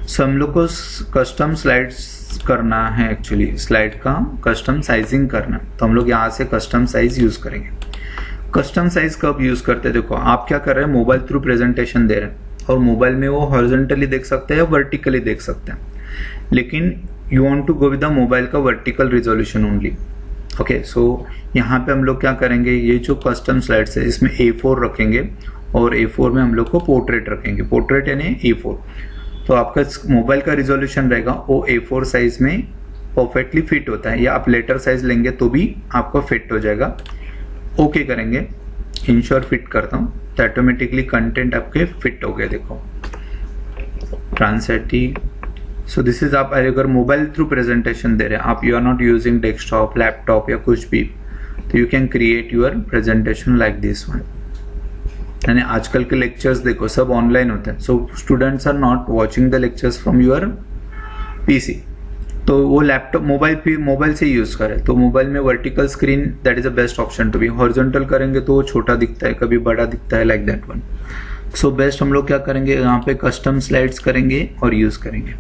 S1: So हम लोग को कस्टम स्लाइड्स करना है, एक्चुअली स्लाइड का कस्टम साइजिंग करना है, तो हम लोग यहाँ से कस्टम साइज यूज करेंगे। कस्टम साइज कब यूज करते हैं, देखो आप क्या कर रहे हैं, मोबाइल थ्रू प्रेजेंटेशन दे रहे हैं और मोबाइल में वो हॉरिजॉन्टली देख सकते हैं या वर्टिकली देख सकते हैं, लेकिन you want to go with the mobile का vertical resolution only. Okay so यहाँ पे हम लोग क्या करेंगे, ये जो कस्टम स्लाइड्स है इसमें A4 रखेंगे और A4 में हम लोग को पोर्ट्रेट रखेंगे, पोर्ट्रेट यानी A4। तो आपका मोबाइल का रिजोल्यूशन रहेगा वो A4 साइज में परफेक्टली फिट होता है, या आप लेटर साइज लेंगे तो भी आपको फिट हो जाएगा। ओके करेंगे, इंश्योर फिट करता हूँ तो ऑटोमेटिकली कंटेंट आपके फिट हो गए। देखो ट्रांसलेटी। सो दिस इज आप अगर मोबाइल थ्रू प्रेजेंटेशन दे रहे हैं, आप you are not using desktop laptop या कुछ भी, तो you can create your presentation like this one. यानी आजकल के लेक्चर्स देखो सब ऑनलाइन होते हैं, so students are not watching the lectures from your PC, तो वो लैपटॉप मोबाइल से यूज करें। तो मोबाइल में vertical screen that is the best option to be. Horizontal करेंगे तो वो छोटा दिखता है, कभी बड़ा दिखता है, like that one. So best हम लोग क्या करेंगे, यहाँ पे कस्टम स्लाइड्स करेंगे और यूज करेंगे।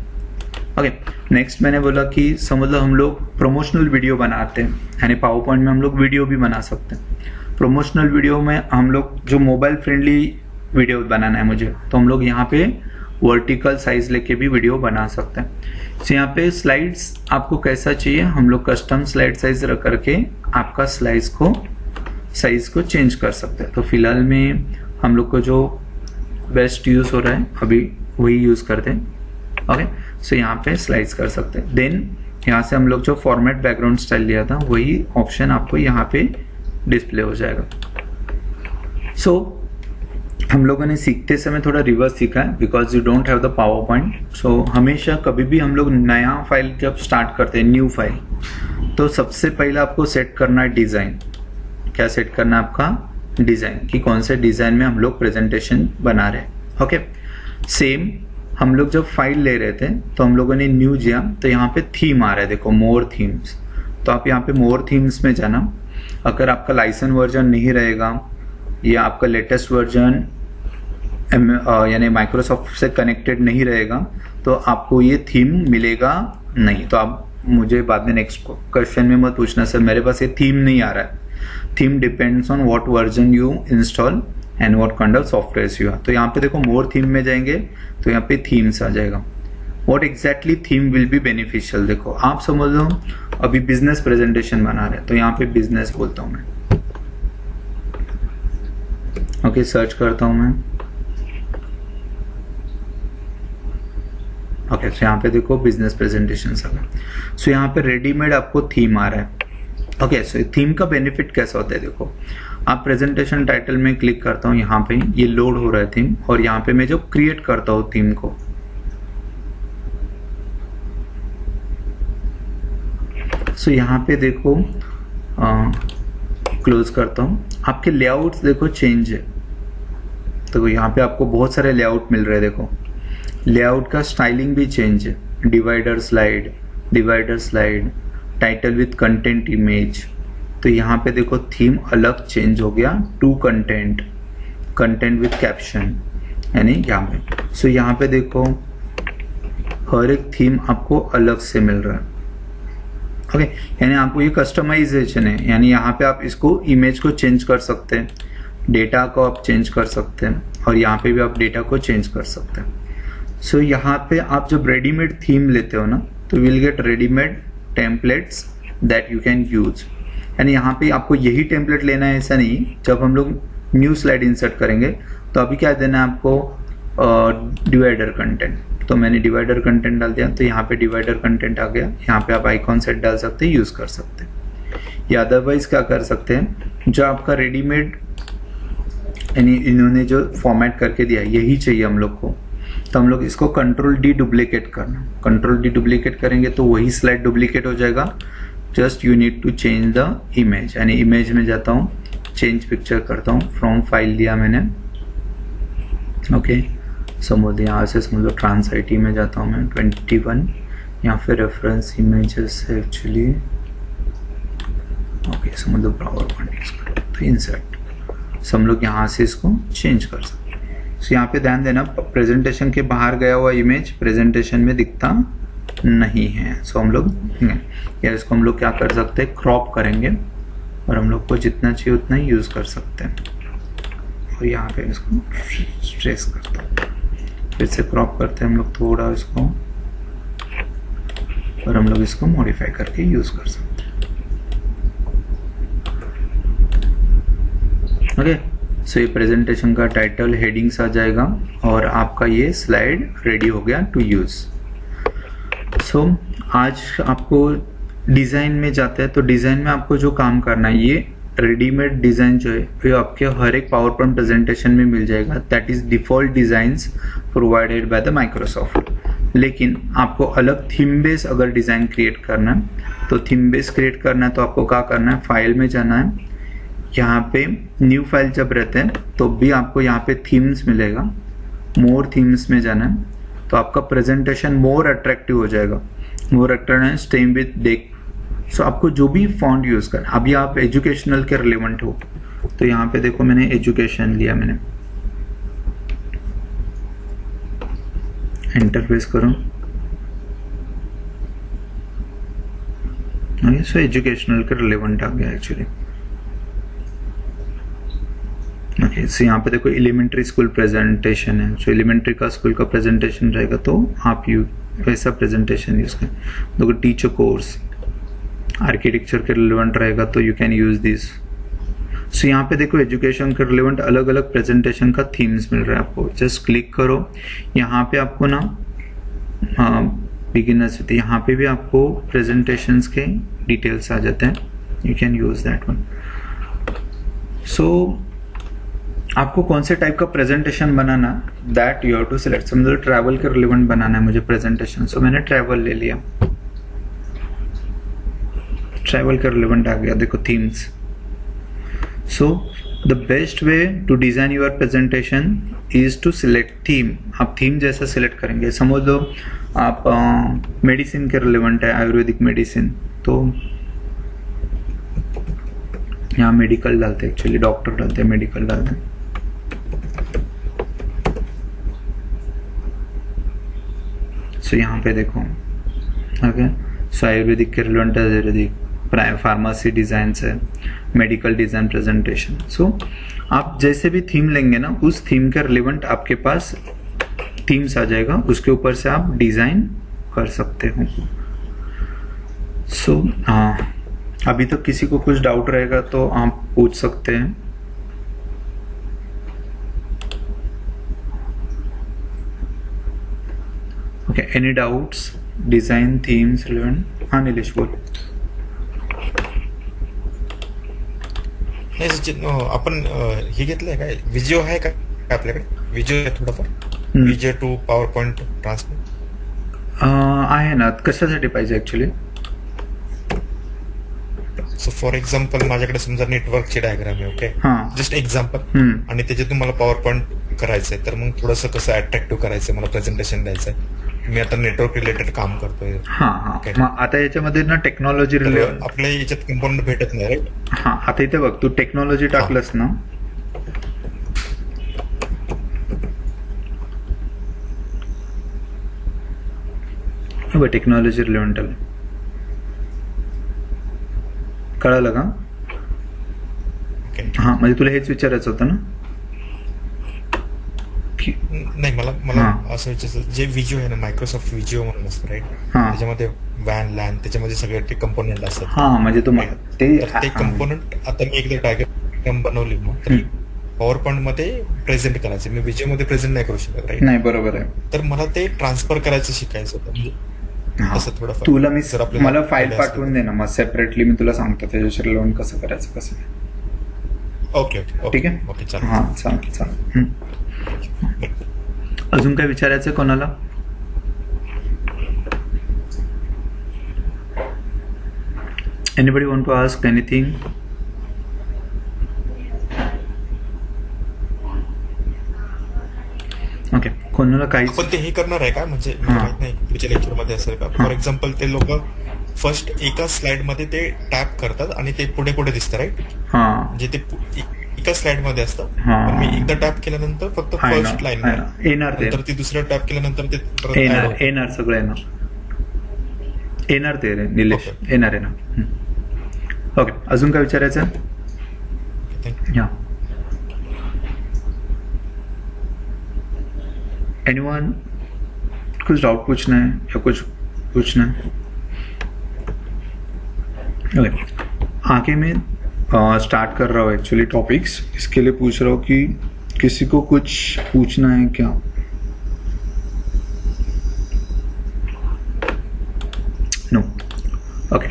S1: ओके नेक्स्ट मैंने बोला कि समझ लो हम लोग प्रमोशनल वीडियो बनाते हैं, यानी पावर पॉइंट में हम लोग वीडियो भी बना सकते हैं। प्रमोशनल वीडियो में हम लोग जो मोबाइल फ्रेंडली वीडियो बनाना है मुझे, तो हम लोग यहाँ पे वर्टिकल साइज लेके भी वीडियो बना सकते हैं। तो यहाँ पे स्लाइड्स आपको कैसा चाहिए, हम लोग कस्टम स्लाइड साइज रख करके आपका साइज को चेंज कर सकते हैं। तो फिलहाल में हम लोग को जो बेस्ट यूज हो रहा है अभी वही यूज करते हैं। ओके सो यहाँ पे स्लाइड्स कर सकते हैं। देन यहाँ से हम लोग जो फॉर्मेट बैकग्राउंड स्टाइल लिया था वही ऑप्शन आपको यहाँ पे डिस्प्ले हो जाएगा। सो हम लोगों ने सीखते समय थोड़ा रिवर्स सीखा है, because you don't have the PowerPoint. So हमेशा कभी भी हम लोग नया फाइल जब स्टार्ट करते हैं, न्यू फाइल, तो सबसे पहले आपको सेट करना है डिजाइन। क्या सेट करना है आपका डिजाइन, कि कौन से डिजाइन में हम लोग प्रेजेंटेशन बना रहे हैं। ओके सेम हम लोग जब फाइल ले रहे थे तो हम लोगों ने न्यू किया, तो यहाँ पे थीम आ रहा है, देखो मोर थीम्स। तो आप यहाँ पे मोर थीम्स में जाना। अगर आपका लाइसेंस वर्जन नहीं रहेगा या आपका लेटेस्ट वर्जन यानी माइक्रोसॉफ्ट से कनेक्टेड नहीं रहेगा तो आपको ये थीम मिलेगा नहीं। तो आप मुझे बाद में नेक्स्ट क्वेश्चन में मत पूछना सर मेरे पास ये थीम नहीं आ रहा है। Theme depends on what version you install and what kind of software you have. तो यहाँ पे देखो मोर थीम में जाएंगे तो यहाँ पे थीम्स आ जाएगा। What exactly theme will be beneficial, देखो आप समझ लो अभी बिजनेस प्रेजेंटेशन बना रहे हैं तो यहाँ पे बिजनेस बोलता हूं मैं। ओके सर्च करता हूं मैं। ओके सो यहाँ पे देखो बिजनेस प्रेजेंटेशन सब है। सो यहाँ पे रेडीमेड आपको थीम आ रहा है। ओके सो थीम का बेनिफिट कैसा होता है, देखो आप प्रेजेंटेशन टाइटल में क्लिक करता हूँ, यहाँ पे ये लोड हो रहा है थीम, और यहाँ पे मैं जो क्रिएट करता हूँ थीम को, सो यहाँ पे देखो क्लोज करता हूँ। आपके लेआउट्स देखो चेंज है, तो यहाँ पे आपको बहुत सारे लेआउट मिल रहे हैं। देखो लेआउट का स्टाइलिंग भी चेंज है, divider slide, divider slide, title with content image. तो यहाँ पे देखो थीम अलग चेंज हो गया two content, content with caption, यानी यहाँ पे। सो यहाँ पे देखो हर एक थीम आपको अलग से मिल रहा है। ओके, यानी आपको ये कस्टमाइजेशन है, यानी यहाँ पे आप इसको इमेज को चेंज कर सकते हैं, डेटा को आप चेंज कर सकते हैं, और यहाँ पे भी आप डेटा को चेंज कर सकते हैं। सो यहाँ पे आप जब रेडीमेड थीम लेते हो ना, तो will gate readymade templates that you can use. यानी यहाँ पे आपको यही टेम्पलेट लेना है ऐसा नहीं। जब हम लोग न्यू स्लाइड इंसर्ट करेंगे तो अभी क्या देना है आपको, डिवाइडर कंटेंट। तो मैंने डिवाइडर कंटेंट डाल दिया, तो यहाँ पे डिवाइडर कंटेंट आ गया। यहाँ पे आप आइकॉन सेट डाल सकते हैं, यूज कर सकते हैं। या अदरवाइज क्या कर सकते हैं, जो आपका रेडीमेड यानी इन्होंने जो फॉर्मेट करके दिया यही चाहिए हम लोग को, तो हम लोग इसको कंट्रोल डी डुप्लीकेट करना। कंट्रोल डी डुप्लीकेट करेंगे तो वही स्लाइड डुप्लीकेट हो जाएगा। Just you need to change the image, यानी इमेज में जाता हूँ, चेंज पिक्चर करता हूँ, फ्रॉम फाइल दिया मैंने। ओके, समझ यहाँ से समझ लो ट्रांस आईटी में जाता हूँ मैं 21, यहाँ पे रेफरेंस इमेजेस है एक्चुअली। ओके, समझ लो पावर पॉइंट, तो इंसर्ट। हम लोग यहाँ से इसको चेंज कर सकते हैं। सो यहाँ पे ध्यान देना, प्रेजेंटेशन के बाहर गया हुआ इमेज प्रेजेंटेशन में दिखता नहीं है। सो हम लोग या इसको हम लोग क्या कर सकते हैं, क्रॉप करेंगे, और हम लोग को जितना चाहिए उतना ही यूज कर सकते हैं। और यहाँ पे इसको स्ट्रेस करते हैं, फिर से क्रॉप करते हैं हम लोग थोड़ा इसको, और हम लोग इसको मॉडिफाई करके यूज कर सकते हैं। ओके, सो ये प्रेजेंटेशन का टाइटल, हेडिंग्स आ जाएगा, और आपका ये स्लाइड रेडी हो गया टू यूज। सो आज आपको डिजाइन में जाते हैं, तो डिजाइन में आपको जो काम करना है, ये रेडीमेड डिजाइन जो है वो आपके हर एक पावर पॉइंट प्रेजेंटेशन में मिल जाएगा। That is default designs provided by the Microsoft. लेकिन आपको अलग थीम बेस अगर डिजाइन क्रिएट करना है, तो थीम बेस क्रिएट करना है तो आपको क्या करना है, फाइल में जाना है, यहाँ पे न्यू फाइल जब रहते हैं तो भी आपको यहाँ पे थीम्स मिलेगा, मोर थीम्स में जाना है, तो आपका प्रेजेंटेशन मोर अट्रैक्टिव हो जाएगा। More attractive stem with deck. So आपको जो भी फॉन्ट यूज करना, अभी आप एजुकेशनल के रिलेवेंट हो, तो यहाँ पे देखो मैंने एजुकेशन लिया, मैंने एंटर प्रेस करो। सो एजुकेशनल के रिलेवेंट आ गया एक्चुअली। ओके, सो यहाँ पे देखो एलिमेंट्री स्कूल प्रेजेंटेशन है। सो एलिमेंट्री का स्कूल का प्रेजेंटेशन रहेगा तो आप वैसा प्रेजेंटेशन यूज करें। देखो टीचर कोर्स आर्किटेक्चर के रिलेवेंट रहेगा तो यू कैन यूज दिस। सो यहाँ पे देखो एजुकेशन के रिलेवेंट अलग अलग प्रेजेंटेशन का थीम्स मिल रहा है आपको। जस्ट क्लिक करो, यहाँ पे आपको ना बिगिनर्स होती है, यहाँ पे भी आपको प्रेजेंटेशंस के डिटेल्स आ जाते हैं, you can use that one. So आपको कौन से टाइप का प्रेजेंटेशन बनाना, that you have to select. समझो ट्रैवल के रिलेवेंट बनाना है मुझे प्रेजेंटेशन, सो मैंने ट्रैवल ले लिया, ट्रैवल का रिलेवेंट आ गया। देखो themes. So the best way to design your presentation is to select theme. आप थीम जैसा सिलेक्ट करेंगे, समझ लो आप मेडिसिन के रिलेवेंट है, आयुर्वेदिक मेडिसिन, तो यहाँ मेडिकल डालते हैं, एक्चुअली डॉक्टर डालते हैं, मेडिकल डालते हैं। सो यहाँ पे देखो, ओके, सो आयुर्वेदिक के रिलेवेंट आयुर्वेदिक, फार्मेसी डिजाइन है, मेडिकल डिजाइन प्रेजेंटेशन। सो आप जैसे भी थीम लेंगे ना, उस थीम के रिलेवेंट आपके पास थीम्स आ जाएगा, उसके ऊपर से आप डिजाइन कर सकते हो। सो अभी तक किसी को कुछ डाउट रहेगा तो आप पूछ सकते हैं। Okay, any doubts, design, themes, relevant? हाँ नीलेश बोल।
S2: नाही सचिन, आपण हे घेतलंय काय, विजिओ आहे का आपल्याकडे? विजिओ आहे थोडंफार, Visio to PowerPoint transfer
S1: आहे ना, कशासाठी पाहिजे ऍक्च्युली?
S2: सो फॉर एक्झाम्पल माझ्याकडे समजा नेटवर्कची डायग्राम आहे, ओके,
S1: हां.
S2: जस्ट एक्झाम्पल, आणि त्याच्यातून मला पॉवर पॉइंट करायचंय, तर मग थोडंसं कसं अट्रॅक्टिव्ह करायचंय, मला प्रेझेंटेशन द्यायचंय, मी आता नेटवर्क रिलेटेड काम करतोय
S1: हां हां
S2: Okay.
S1: मग आता याच्यामध्ये ना टेक्नॉलॉजी
S2: तर
S1: रिलेटेड
S2: आपल्या याच्यात कंपोनंट भेटत नाही राईट.
S1: हां आता इथे बघ तू टेक्नॉलॉजी टाकलंस ना टेक्नॉलॉजी रिलेव्हंट आलं कळालं का?
S2: ओके.
S1: हां म्हणजे तुला हेच विचारायचं होतं ना की
S2: नाही मला मला
S1: हां.
S2: असं विचारायचं जे विजिओ आहे ना मायक्रोसॉफ्ट विजिओ म्हणून असतं राईट.
S1: हां.
S2: त्याच्यामध्ये वॅन लॅन त्याच्यामध्ये सगळे ते कंपोनंट असतात.
S1: हां म्हणजे तुम्हाला ते
S2: तर ते कंपोनंट आता मी एकदा डायग्राम बनवली मग तर पॉवर पॉइंट मध्ये प्रेझेंट करायचं. मी विजिओ मध्ये प्रेझेंट नाही करू शकत राईट.
S1: नाही बरोबर आहे.
S2: तर मला ते ट्रान्सफर करायचं शिकायचं होतं म्हणजे
S1: हां.
S2: असं थोडंफार.
S1: तुला मी
S2: जर आपल्याला
S1: मला फाईल
S2: idea असेल
S1: पाठवून दे ना मग सेपरेटली मी तुला सांगतो त्याच्याशी रिलेव्हंट कसं करायचं कसं नाही.
S2: ओके ओके
S1: ठीक आहे
S2: ओके चालेल.
S1: हां चालेल चालेल. अजून काय विचारायचं कोणाला? Anybody want to ask anything? Okay कोणाला काहीच
S2: आपण ते हे करणार आहे का म्हणजे मला
S1: हां.
S2: माहित नाही पुढच्या लेक्चर मध्ये असेल का. फॉर एक्झाम्पल ते लोक फर्स्ट एका स्लाइड मध्ये ते टॅप करतात आणि ते पुढे पुढे दिसतं राईट.
S1: हां
S2: म्हणजे ते एका स्लाइड मध्ये असतं.
S1: हां.
S2: पण मी एकदा टॅप केल्यानंतर फक्त
S1: आहे ना,
S2: फर्स्ट लाईन
S1: आहे ना. येणार ते
S2: नंतर ती दुसऱ्या टॅप केल्यानंतर ते परत add
S1: येणार
S2: होतं.
S1: येणार सगळं येणार येणार ते रे निलेश
S2: Okay.
S1: येणार येणार. ओके अजून काय विचारायचं?
S2: Thank you.
S1: या एनीवन कुछ डाउट पूछना है या कुछ पूछना है? ओके आगे मैं स्टार्ट कर रहा हूँ एक्चुअली टॉपिक्स. इसके लिए पूछ रहा हूँ कि किसी को कुछ पूछना है क्या? नो ओके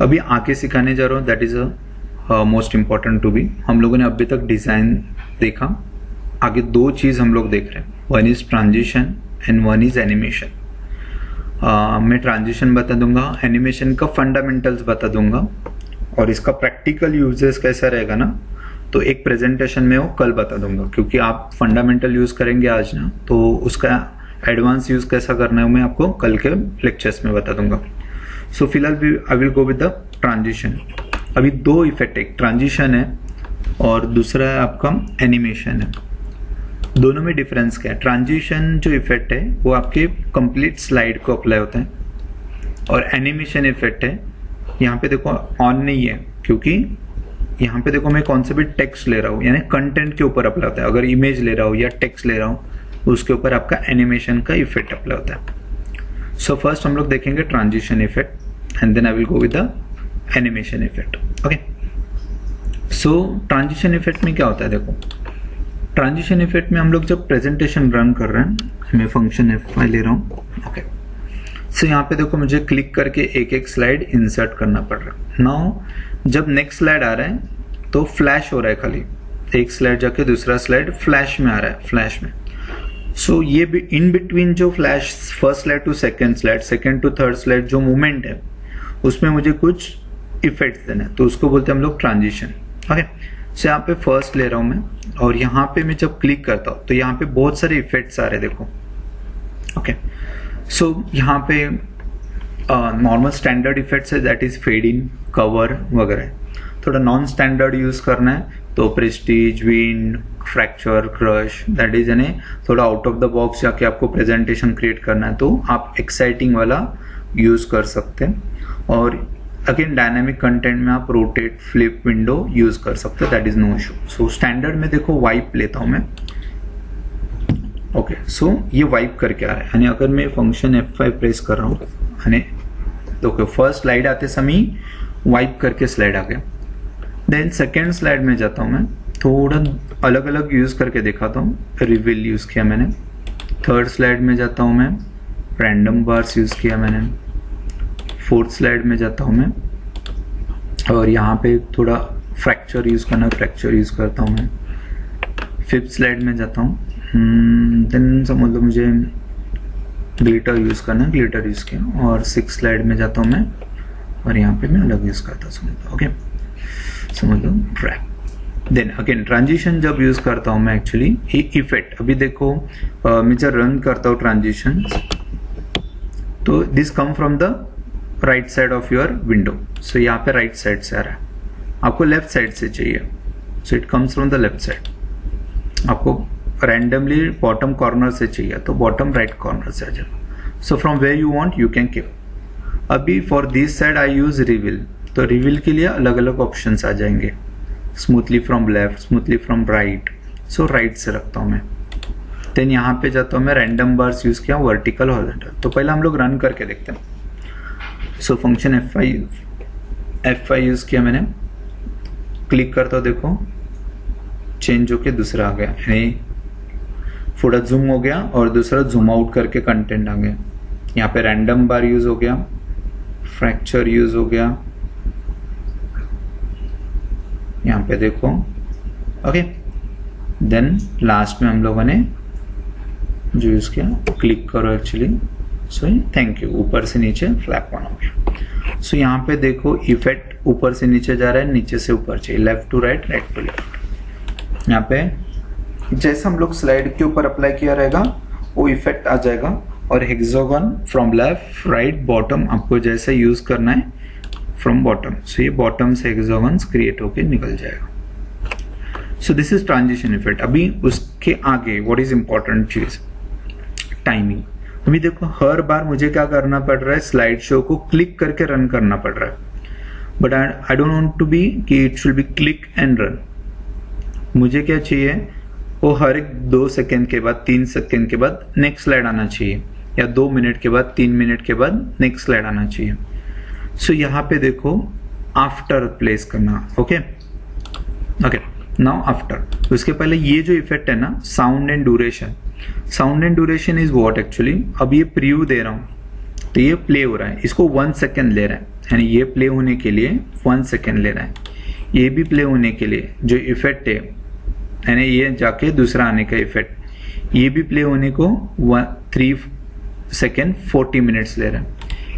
S1: अभी आगे सिखाने जा रहा हूँ. That is a most important to be. हम लोगों ने अभी तक डिज़ाइन देखा. आगे दो चीज़ हम लोग देख रहे हैं. One is transition and one is animation. मैं ट्रांजिशन बता दूंगा, एनिमेशन का फंडामेंटल्स बता दूंगा और इसका प्रैक्टिकल यूजेस कैसा रहेगा ना तो एक प्रेजेंटेशन में वो कल बता दूंगा. क्योंकि आप फंडामेंटल यूज करेंगे आज ना तो उसका एडवांस यूज कैसा करना है मैं आपको कल के लेक्चर्स में बता दूंगा. सो फिलहाल आई will go with the transition. अभी दो इफेक्ट, एक ट्रांजिशन है और दूसरा है आपका एनिमेशन है. दोनों में डिफरेंस क्या है? ट्रांजिशन जो इफेक्ट है वो आपके कंप्लीट स्लाइड को अप्लाई होता है और एनिमेशन इफेक्ट है यहाँ पे देखो ऑन नहीं है क्योंकि यहाँ पे देखो मैं कौन से भी टेक्स्ट ले रहा हूँ यानी कंटेंट के ऊपर अप्लाई होता है. अगर इमेज ले रहा हूँ या टेक्स्ट ले रहा हूँ उसके ऊपर आपका एनिमेशन का इफेक्ट अप्लाई होता है. सो फर्स्ट हम लोग देखेंगे transition effect and then I will go with the animation effect. Okay so transition effect में क्या होता है? देखो ट्रांजिशन इफेक्ट में हम लोग जब प्रेजेंटेशन रन कर रहे हैं, मैं फंक्शन F5 ले रहा हूँ. ओके सो यहाँ पे देखो मुझे क्लिक करके एक एक स्लाइड इंसर्ट करना पड़ रहा है. नाउ जब नेक्स्ट स्लाइड आ रहा है तो फ्लैश हो रहा है, खाली एक स्लाइड जाके दूसरा स्लाइड फ्लैश में आ रहा है, फ्लैश में. सो ये भी इन बिटवीन जो flash first slide to second slide, second to third slide जो मूवमेंट है उसमें मुझे कुछ इफेक्ट्स देना है तो उसको बोलते हैं हम लोग ट्रांजिशन. ओके सो यहाँ पे फर्स्ट ले रहा हूँ मैं और यहाँ पे मैं जब क्लिक करता हूँ तो यहाँ पे बहुत सारे इफेक्ट्स आ रहे हैं देखो. ओके सो यहाँ पे नॉर्मल स्टैंडर्ड इफेक्ट्स है that is fade in, cover वगैरह. थोड़ा नॉन स्टैंडर्ड यूज करना है तो prestige, wind, fracture, crush that is यानी थोड़ा आउट ऑफ द बॉक्स जाके आपको प्रेजेंटेशन क्रिएट करना है तो आप एक्साइटिंग वाला यूज कर सकते हैं. और अगेन डायनामिक कंटेंट में आप रोटेट, फ्लिप, विंडो यूज कर सकते हो, that is no issue. So standard में देखो वाइप लेता हूं मैं. ओके सो ये वाइप करके आ रहा है यानी अगर मैं फंक्शन F5 प्रेस कर रहा हूँ यानी देखो फर्स्ट स्लाइड आते समय वाइप करके स्लाइड आ गया. देन सेकेंड स्लाइड में जाता हूँ मैं, थोड़ा अलग अलग यूज करके दिखाता हूँ. रिवील यूज किया मैंने. थर्ड स्लाइड में जाता हूँ मैं, रैंडम बार्स यूज किया मैंने. फोर्थ स्लाइड में जाता हूँ मैं और यहाँ पे थोड़ा फ्रैक्चर यूज करना, फ्रैक्चर यूज करता हूँ मैं. फिफ्थ स्लाइड में जाता हूँ, देन समझ लो मुझे ग्लिटर यूज करना, ग्लिटर यूज किया. और सिक्स स्लाइड में जाता हूँ मैं और यहाँ पे मैं अलग यूज करता हूँ, समझ लो. ओके समझ लो ट्रैक. देन अगेन ट्रांजिशन जब यूज करता हूँ मैं एक्चुअली ये इफेक्ट, अभी देखो मैं जब रन करता हूँ ट्रांजिशन तो this come from the right side of your window. So यहाँ पे राइट साइड से आ रहा है, आपको लेफ्ट साइड से चाहिए. So it comes from the left side. आपको रैंडमली बॉटम कॉर्नर से चाहिए तो बॉटम राइट कॉर्नर से आ जाएगा. So from where you want you can keep. अभी for this side I use reveal. तो रिवील के लिए अलग अलग ऑप्शंस आ जाएंगे. Smoothly from left, smoothly from right. So right से रखता हूँ मैं. देन यहाँ पे जाता हूँ मैं, रैंडम बार्स यूज किया, वर्टिकल हॉरिजॉन्टल. तो पहले हम लोग रन करके देखते हैं. सो फंक्शन F5 यूज किया मैंने. क्लिक करता हूँ, देखो चेंज होके दूसरा आ गया, यानी थोड़ा जूम हो गया और दूसरा जूम आउट करके कंटेंट आ गया. यहाँ पे रैंडम बार यूज हो गया, फ्रैक्चर यूज हो गया. यहाँ पे देखो. ओके, देन लास्ट में हम लोगों ने जो यूज किया, क्लिक करो एक्चुअली. So thank you. ऊपर से नीचे फ्लैप ऑन हो गया. सो यहाँ पे देखो इफेक्ट ऊपर से नीचे जा रहा है, नीचे से ऊपर चाहिए, left to right, right to left. यहाँ पे जैसे हम लोग स्लाइड के ऊपर अप्लाई किया रहेगा वो इफेक्ट आ जाएगा. और hexagon from left right bottom आपको जैसे यूज करना है फ्रॉम बॉटम. सो ये बॉटम से हेक्सागन्स क्रिएट होके निकल जाएगा. So this is transition effect. अभी उसके आगे व्हाट इज इंपॉर्टेंट चीज, टाइमिंग. अभी देखो हर बार मुझे क्या करना पड़ रहा है, स्लाइड शो को क्लिक करके रन करना पड़ रहा है. But I don't want to be कि it should be click and run. मुझे क्या चाहिए, वो हर एक 2 सेकेंड के बाद, 3 सेकेंड के बाद नेक्स्ट स्लाइड आना चाहिए, या 2 मिनट के बाद, 3 मिनट के बाद नेक्स्ट स्लाइड आना चाहिए. सो यहाँ पे देखो आफ्टर प्लेस करना. Okay okay, now after. उसके पहले ये जो इफेक्ट है ना, sound and duration. Sound and duration is what actually. अब ये प्रीव्यू दे रहा हूँ तो ये प्ले हो रहा है, इसको 1 सेकेंड ले रहा है, यानी ये प्ले होने के लिए 1 सेकेंड ले रहा है. ये भी प्ले होने के लिए जो इफेक्ट है, यानी ये जाके दूसरा आने का इफेक्ट, ये भी प्ले होने को 3 सेकेंड 40 मिनट्स ले रहा है.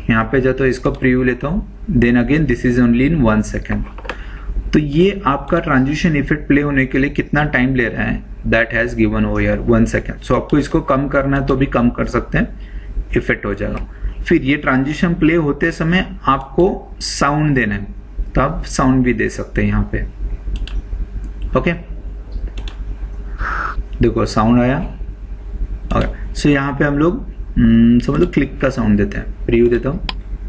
S1: यहाँ पे जाता हूँ, इसको प्रीव्यू लेता हूँ, then again this is only in 1 second. तो ये आपका ट्रांजिशन इफेक्ट प्ले होने के लिए कितना टाइम ले रहा है, that has given over here 1 second. So आपको इसको कम करना है तो भी कम कर सकते हैं, इफेक्ट हो जाएगा. फिर ये ट्रांजिशन प्ले होते समय आपको साउंड देना है, तो आप साउंड भी दे सकते हैं यहाँ पे. ओके, देखो साउंड आया. ओके, सो यहाँ पे हम लोग समझ लो क्लिक का साउंड देते हैं. प्रीव्यू देता हूँ,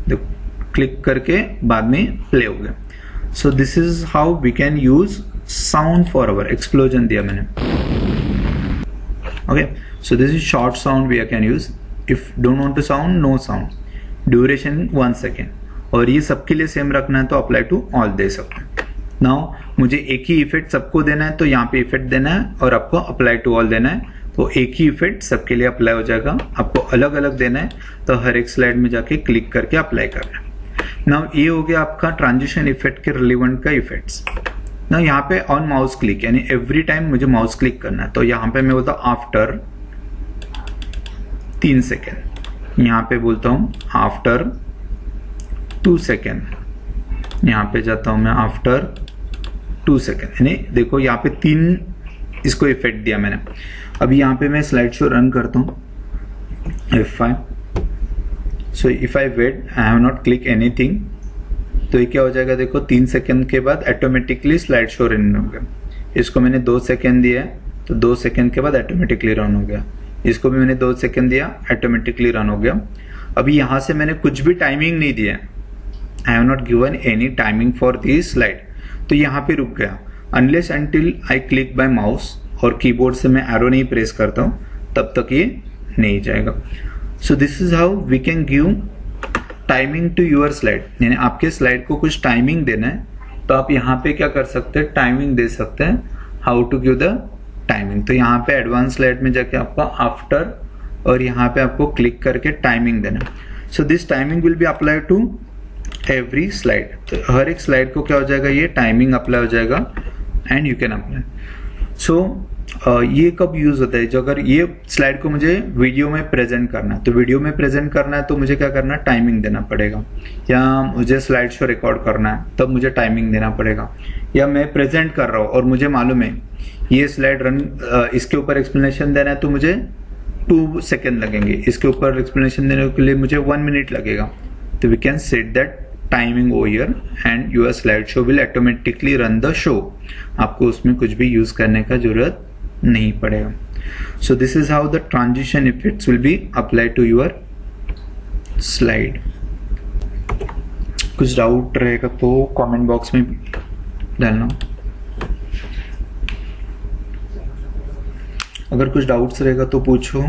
S1: देखो क्लिक करके बाद में प्ले हो गया. So this is how we can use sound for our. Explosion दिया मैंने. Okay, so this is short sound we can use. If don't want to sound, no sound. Duration 1 second. और ये सबके लिए सेम रखना है तो अप्लाई टू ऑल दे सकते हैं. नाउ मुझे एक ही इफेक्ट सबको देना है तो यहाँ पे इफेक्ट देना है, और आपको अप्लाई टू ऑल देना है तो एक ही इफेक्ट सबके लिए अप्लाई हो जाएगा. आपको अलग अलग देना है तो हर एक स्लाइड में जाके क्लिक करके अप्लाई करना है. नाउ ये हो गया आपका ट्रांजिशन इफेक्ट के रिलेवेंट का इफेक्ट्स. नाउ यहाँ पे ऑन माउस क्लिक, यानी एवरी टाइम मुझे माउस क्लिक करना है तो यहाँ पे मैं बोलता हूँ आफ्टर 3 सेकेंड. यहाँ पे बोलता हूँ आफ्टर 2 सेकेंड. यहाँ पे जाता हूँ मैं आफ्टर 2 सेकेंड. यानी देखो यहाँ पे 3 इसको इफेक्ट दिया मैंने. अभी यहाँ पे मैं स्लाइड शो रन करता हूँ, F5. So if I wait, I have not click anything, तो ये क्या हो जाएगा, देखो 3 सेकेंड के बाद ऑटोमेटिकली स्लाइड शो रन हो गया. इसको मैंने 2 सेकेंड दिया तो 2 सेकेंड के बाद ऑटोमेटिकली रन हो गया. इसको भी मैंने 2 सेकेंड दिया, ऑटोमेटिकली रन हो गया. अभी यहाँ से मैंने कुछ भी टाइमिंग नहीं दिया, I have not given any timing for this slide, तो यहाँ पे रुक गया. Unless until I click by mouse और कीबोर्ड से मैं एरो नहीं प्रेस करता हूँ तब तक ये नहीं जाएगा. So this is how we can give timing to your slide. यानी आपके स्लाइड को कुछ टाइमिंग देना है तो आप यहाँ पे क्या कर सकते हैं, टाइमिंग दे सकते हैं. How to give the timing, तो यहाँ पे एडवांस स्लाइड में जाके आपका आफ्टर और यहाँ पे आपको क्लिक करके टाइमिंग देना. So this timing will be apply to every slide. तो हर एक स्लाइड को क्या हो जाएगा, ये टाइमिंग अप्लाई हो जाएगा एंड यू कैन अप्लाई. सो ये कब यूज होता है, जो अगर ये स्लाइड को मुझे वीडियो में प्रेजेंट करना है, तो वीडियो में प्रेजेंट करना है तो मुझे क्या करना है, टाइमिंग देना पड़ेगा. या मुझे स्लाइड शो रिकॉर्ड करना है तब मुझे टाइमिंग देना पड़ेगा. या मैं प्रेजेंट कर रहा हूँ और मुझे मालूम है ये स्लाइड रन, इसके ऊपर एक्सप्लेनेशन देना है तो मुझे 2 सेकेंड लगेंगे, इसके ऊपर एक्सप्लेनेशन देने के लिए मुझे 1 मिनट लगेगा, तो we can set that timing over here and your slide show will automatically run the show. आपको उसमें कुछ भी यूज करने का जरूरत नहीं पड़ेगा। So this is how the transition effects will be applied to your slide. कुछ डाउट रहेगा तो कमेंट बॉक्स में डालना। अगर कुछ डाउट्स रहेगा तो पूछो।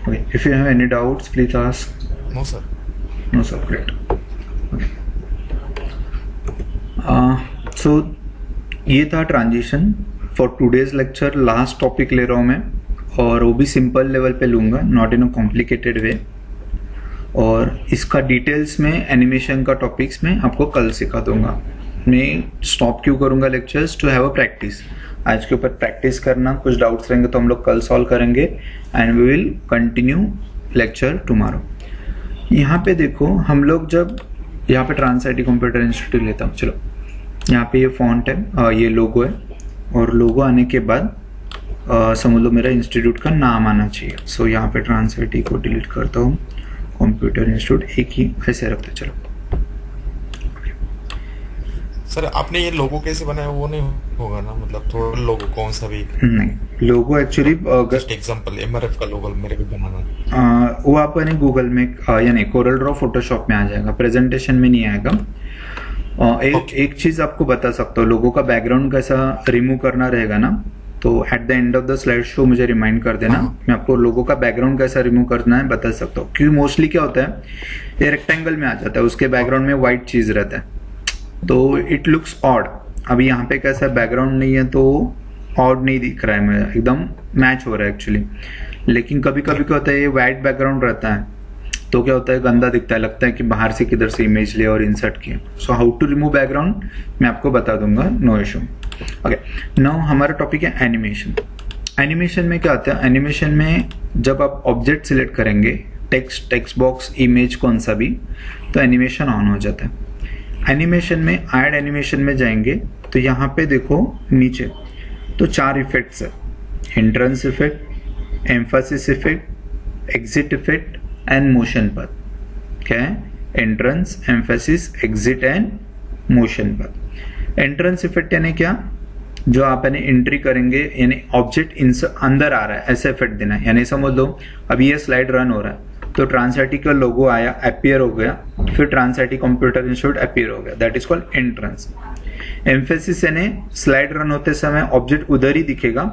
S1: Okay, if you have any doubts, please ask.
S2: No sir.
S1: No, sir. Great. Okay. So ये था transition for today's lecture. Last topic ले रहा हूँ मैं, और वो भी सिंपल लेवल पे लूंगा, नॉट इन अ कॉम्प्लिकेटेड वे। और इसका डिटेल्स में एनिमेशन का टॉपिक्स में आपको कल सिखा दूंगा। मैं स्टॉप क्यों करूंगा lectures? To have a practice. आज के ऊपर प्रैक्टिस करना, कुछ डाउट्स रहेंगे तो हम लोग कल सॉल्व करेंगे and we will continue lecture tomorrow. यहाँ पे देखो, हम लोग जब यहाँ पे ट्रांस आईटी कंप्यूटर इंस्टीट्यूट लेता हूँ, चलो यहाँ पे ये फॉन्ट है, ये लोगो है, और लोगो आने के बाद समझ लो मेरा इंस्टीट्यूट का नाम आना चाहिए। सो यहाँ पे ट्रांस आईटी को डिलीट करता हूँ, कंप्यूटर इंस्टीट्यूट एक ही ऐसे रखते। चलो
S2: सर, आपने ये लोगो कैसे बनाया वो नहीं होगा ना? मतलब थोड़ा लोगो कौन सा भी?
S1: नहीं, लोगो एक्चुअली
S2: जस्ट एग्जांपल एमआरएफ का लोगो मेरे को बनाना।
S1: वो आप गूगल में यानी कोरल ड्रॉ फोटोशॉप में आ जाएगा, प्रेजेंटेशन में नहीं आएगा। एक चीज आपको बता सकता हूँ, लोगों का बैकग्राउंड कैसा रिमूव करना रहेगा ना, तो at the end of the slide show मुझे रिमाइंड कर देना। मैं आपको लोगों का बैकग्राउंड कैसा रिमूव करना है बता सकता हूँ। क्योंकि मोस्टली क्या होता है, ये रेक्टेंगल में आ जाता है, उसके बैकग्राउंड में व्हाइट चीज रहता है, तो इट लुक्स ऑड। अभी यहाँ पे कैसा बैकग्राउंड नहीं है तो ऑड नहीं दिख रहा है, मुझे एकदम मैच हो रहा है एक्चुअली। लेकिन कभी कभी क्या होता है, ये व्हाइट बैकग्राउंड रहता है तो क्या होता है, गंदा दिखता है, लगता है कि बाहर से किधर से इमेज लिया और इंसर्ट किया। So how to remove background मैं आपको बता दूंगा, नो इशू। ओके, नाउ हमारा टॉपिक है एनिमेशन। एनिमेशन में क्या आता है, एनिमेशन में जब आप ऑब्जेक्ट सिलेक्ट करेंगे, टेक्स्ट बॉक्स, इमेज, कौन सा भी, तो एनिमेशन ऑन हो जाता है। एनिमेशन में ऐड एनिमेशन में जाएंगे तो यहाँ पे देखो नीचे तो 4 इफेक्ट्स है, entrance effect, Mphasis effect, exit effect and motion path. क्या है? Entrance, Mphasis, exit and motion path. Entrance effect यानी क्या, जो आप एंट्री करेंगे यानी ऑब्जेक्ट अंदर आ रहा है ऐसे इफेक्ट देना है। यानी समझ लो अभी ये स्लाइड रन हो रहा है तो ट्रांस आईटी का लोगो आया, अपीयर हो गया, फिर Trans IT computer Institute appear हो गया, that is called entrance. Emphasis यानी स्लाइड रन होते समय ऑब्जेक्ट उधर ही दिखेगा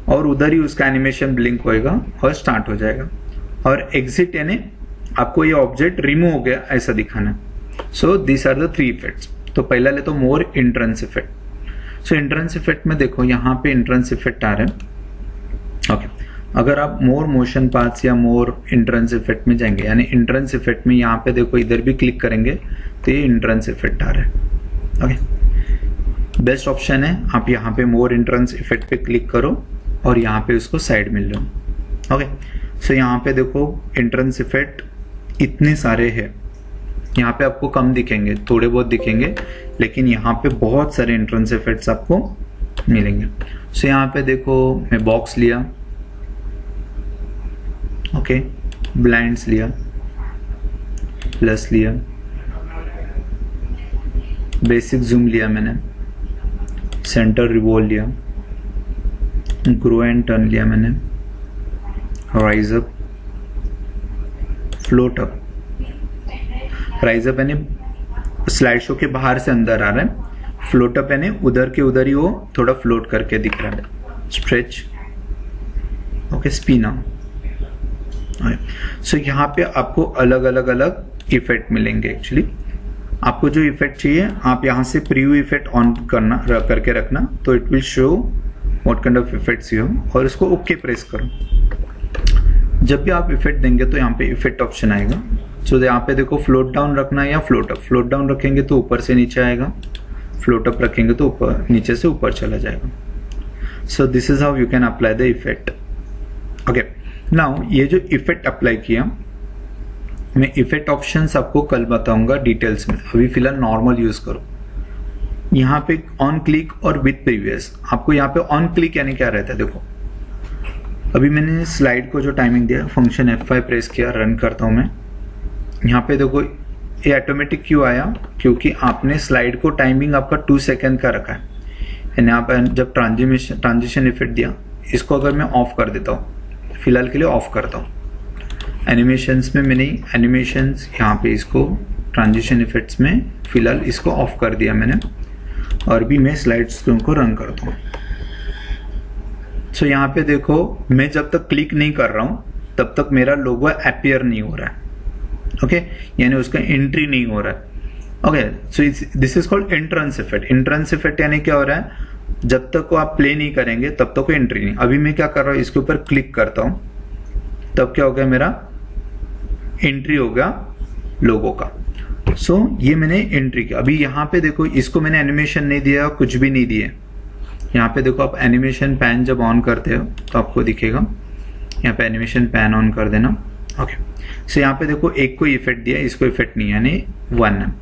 S1: और उधर ही उसका एनिमेशन ब्लिंक होएगा और स्टार्ट हो जाएगा। और एग्जिट यानी आपको ये ऑब्जेक्ट रिमूव हो गया ऐसा दिखाना। So this are the 3 effects. तो पहला ले तो more entrance effect. So entrance effect में देखो यहाँ पे एंट्रेंस इफेक्ट आ रहे हैं। ओके, अगर आप मोर मोशन पाथ्स या मोर एंट्रेंस इफेक्ट में जाएंगे, यानी एंट्रेंस इफेक्ट में यहाँ पे देखो इधर भी क्लिक करेंगे तो ये एंट्रेंस इफेक्ट आ रहा है। ओके, बेस्ट ऑप्शन है आप यहाँ पे मोर एंट्रेंस इफेक्ट पे क्लिक करो और यहाँ पे उसको साइड में लो। ओके, सो यहाँ पे देखो एंट्रेंस इफेक्ट इतने सारे हैं, यहाँ पे आपको कम दिखेंगे, थोड़े बहुत दिखेंगे, लेकिन यहाँ पे बहुत सारे एंट्रेंस इफेक्ट्स आपको मिलेंगे। सो यहाँ पे देखो मैं बॉक्स लिया, ओके, ब्लाइंड्स लिया, प्लस लिया, बेसिक जूम लिया मैंने, सेंटर रिवॉल्व लिया, ग्रो एंड टर्न लिया मैंने, rise up, float up. Rise up यानी स्लाइड शो के बाहर से अंदर आ रहा है, फ्लोट अप यानी उधर के उधर ही वो थोड़ा फ्लोट करके दिख रहा है, स्ट्रेच, ओके, स्पिन अप। सो यहाँ पे आपको अलग अलग इफेक्ट मिलेंगे। एक्चुअली आपको जो इफेक्ट चाहिए आप यहाँ से प्रीव्यू इफेक्ट ऑन करके रखना, तो it will show what kind of effects you have, और इसको ओके प्रेस करो। जब भी आप इफेक्ट देंगे तो यहाँ पे इफेक्ट ऑप्शन आएगा। सो यहाँ पे देखो फ्लोट डाउन रखना है या फ्लोट अप। फ्लोट डाउन रखेंगे तो ऊपर से नीचे आएगा, फ्लोट अप रखेंगे तो ऊपर नीचे से ऊपर चला जाएगा। So this is how you can apply the effect. Okay, now ये जो इफेक्ट अप्लाई किया, मैं इफेक्ट ऑप्शंस आपको कल बताऊंगा डिटेल्स में, अभी फिलहाल नॉर्मल यूज करो। यहाँ पे ऑन क्लिक और विथ प्रीवियस, आपको यहाँ पे ऑन क्लिक यानी क्या रहता है, देखो अभी मैंने स्लाइड को जो टाइमिंग दिया, फंक्शन F5 प्रेस किया, रन करता हूँ मैं। यहाँ पे देखो ये ऑटोमेटिक क्यों आया, क्योंकि आपने स्लाइड को टाइमिंग आपका 2 सेकेंड का रखा है। यानी आप जब ट्रांजिशन इफेक्ट दिया, इसको अगर मैं ऑफ कर देता हूँ, फिलहाल के लिए ऑफ करता हूँ, एनिमेशंस में मैंने एनिमेशंस यहाँ पे इसको ट्रांजिशन इफेक्ट्स में फिलहाल इसको ऑफ कर दिया मैंने, और भी मैं स्लाइड्स को रन करता हूँ। सो यहाँ पे देखो मैं जब तक क्लिक नहीं कर रहा हूँ तब तक मेरा लोगो अपीयर नहीं हो रहा है, ओके यानी उसका एंट्री नहीं हो रहा है। Okay so this is called entrance effect. Entrance effect यानी क्या हो रहा है, जब तक को आप प्ले नहीं करेंगे तब तक कोई एंट्री नहीं। अभी मैं क्या कर रहा हूँ, इसके ऊपर क्लिक करता हूँ, तब क्या हो गया, मेरा एंट्री हो गया लोगो का। सो ये मैंने एंट्री किया। अभी यहाँ पे देखो इसको मैंने एनिमेशन नहीं दिया, कुछ भी नहीं दिए। यहाँ पे देखो आप एनिमेशन पैन जब ऑन करते हो तो आपको दिखेगा, यहाँ पे एनिमेशन पैन ऑन कर देना। ओके सो यहाँ पे देखो एक को इफेक्ट दिया, इसको इफेक्ट नहीं यानी 1 है,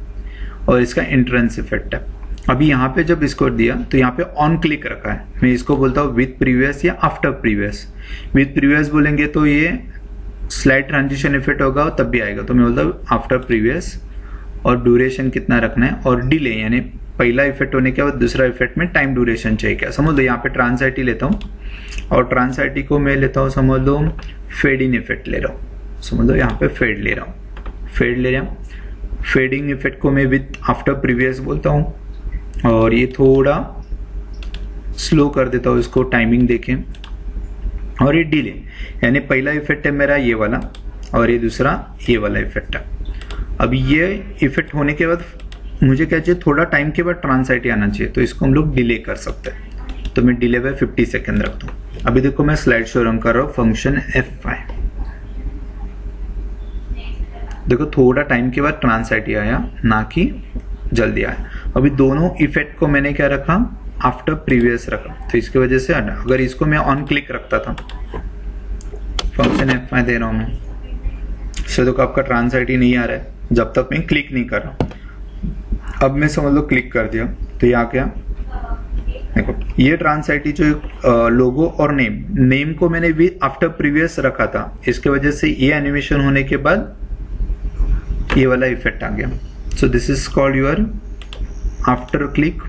S1: और इसका एंट्रेंस इफेक्ट है। अभी यहाँ पे जब इसको दिया तो यहाँ पे ऑन क्लिक रखा है, मैं इसको बोलता हूँ विथ प्रीवियस या आफ्टर प्रीवियस। विथ प्रीवियस बोलेंगे तो ये स्लाइड ट्रांजिशन इफेक्ट होगा तब भी आएगा, तो मैं बोलता हूँ आफ्टर प्रीवियस। और ड्यूरेशन कितना रखना है, और डिले यानी पहला इफेक्ट होने के बाद दूसरा इफेक्ट में टाइम ड्यूरेशन चाहिए क्या, समझ लो। यहाँ पे ट्रांसआईटी लेता हूँ, और ट्रांसआईटी को मैं लेता हूँ, समझ लो फेड इन इफेक्ट ले रहा हूँ, समझ लो यहाँ पे फेड ले रहा हूँ, फेड ले रहा हूँ। फेडिंग इफेक्ट को मैं विथ आफ्टर प्रीवियस बोलता हूँ, और ये थोड़ा स्लो कर देता हूँ इसको टाइमिंग देखें। और ये डिले यानी पहला इफेक्ट है मेरा ये वाला, और ये दूसरा ये वाला इफेक्ट है। अभी ये इफेक्ट होने के बाद मुझे क्या चाहिए, थोड़ा टाइम के बाद ट्रांसआईटी आना चाहिए, तो इसको हम लोग डिले कर सकते हैं। तो मैं डिले बाय 50 सेकेंड रखता हूँ। अभी देखो मैं स्लाइड शो रन कर रहा हूँ, फंक्शन F5, देखो थोड़ा टाइम के बाद ट्रांसआईटी आया, ना कि जल्दी आया। अभी दोनों इफेक्ट को मैंने क्या रखा, आफ्टर प्रीवियस रखा, तो इसकी वजह से अगर इसको मैं ऑन क्लिक रखता था, फंक्शन F5 दे रहा हूं मैं, इससे देखो आपका ट्रांसआईटी नहीं आ रहा है जब तक मैं क्लिक नहीं कर रहा हूं। अब मैं समझ लो क्लिक कर दिया तो ये आ गया। देखो ये ट्रांसआईटी जो लोगो और नेम को मैंने भी आफ्टर प्रीवियस रखा था, इसके वजह से ये एनिमेशन होने के बाद ये वाला इफेक्ट आ गया। So this is called your after click,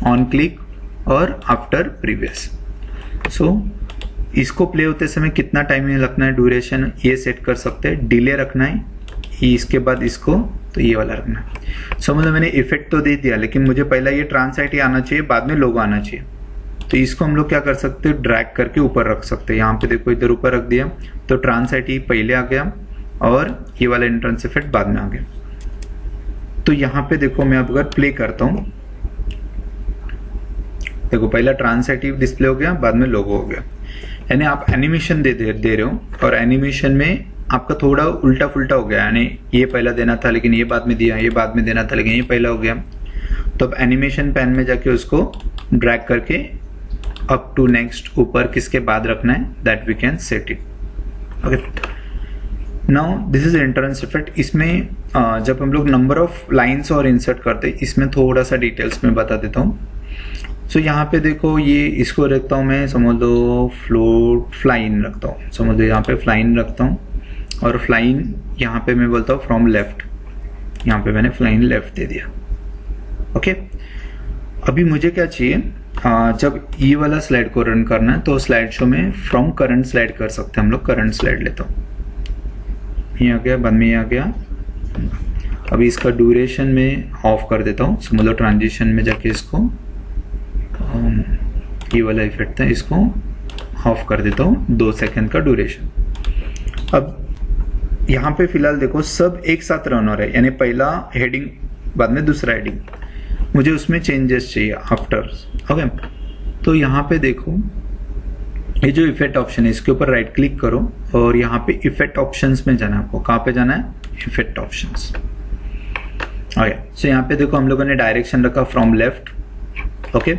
S1: on click और आफ्टर प्रीवियस। सो इसको प्ले होते समय कितना टाइम लगना है, ड्यूरेशन ये सेट कर सकते हैं। डिले रखना है इसके बाद इसको, तो ये वाला रखना है। सो मतलब मैंने इफेक्ट तो दे दिया, लेकिन मुझे पहला ये ट्रांसआईटी आना चाहिए, बाद में लोगो आना चाहिए। तो इसको हम लोग क्या कर सकते हैं, ड्रैग करके ऊपर रख सकते हैं। यहाँ पे देखो इधर ऊपर रख दिया तो ट्रांसआईटी पहले आ गया और ये वाला एंट्रेंस इफेक्ट बाद में आ गया। तो यहाँ पे देखो मैं अब अगर प्ले करता हूँ, देखो पहला ट्रांसआईटी डिस्प्ले हो गया, बाद में लोगो हो गया। यानी आप एनिमेशन दे रहे हो, और एनिमेशन में आपका थोड़ा उल्टा फुल्टा हो गया, यानी ये पहला देना था लेकिन ये बाद में दिया, ये बाद में देना था लेकिन ये पहला हो गया। तो अब एनिमेशन पैन में जाके उसको ड्रैग करके अप टू नेक्स्ट ऊपर किसके बाद रखना है, that we can set it. Okay now this is entrance effect. इसमें जब हम लोग नंबर ऑफ लाइन्स और इंसर्ट करते हैं, इसमें थोड़ा सा डिटेल्स में बता देता हूँ। सो यहाँ पे देखो ये इसको रखता हूँ मैं, समझ लो फ्लाइन रखता हूँ, समझ लो यहाँ पे फ्लाइन रखता हूँ, और फ्लाइन यहाँ पे मैं बोलता हूँ फ्रॉम लेफ्ट, यहाँ पे मैंने फ्लाइन लेफ्ट दे दिया। ओके अभी मुझे क्या चाहिए, जब ये वाला स्लाइड को रन करना है तो स्लाइड शो में फ्रॉम करंट स्लाइड कर सकते हैं हम लोग। करंट स्लाइड लेता हूँ, ये आ गया, बाद में ये आ गया। अभी इसका ड्यूरेशन में ऑफ कर देता हूँ, समझ लो ट्रांजिशन में जाके इसको ये वाला इफेक्ट था, इसको ऑफ कर देता हूँ, 2 सेकेंड का ड्यूरेशन। अब यहाँ पे फिलहाल देखो सब एक साथ रन हो रहा है, यानी पहला हेडिंग बाद में दूसरा हेडिंग, मुझे उसमें चेंजेस चाहिए आफ्टर। ओके तो यहाँ पे देखो ये जो इफेक्ट ऑप्शन है इसके ऊपर राइट क्लिक करो, और यहाँ पे इफेक्ट ऑप्शंस में जाना है आपको। कहाँ पे जाना है, इफेक्ट ऑप्शंस। ओके सो यहाँ पे देखो हम लोगों ने डायरेक्शन रखा फ्रॉम लेफ्ट। ओके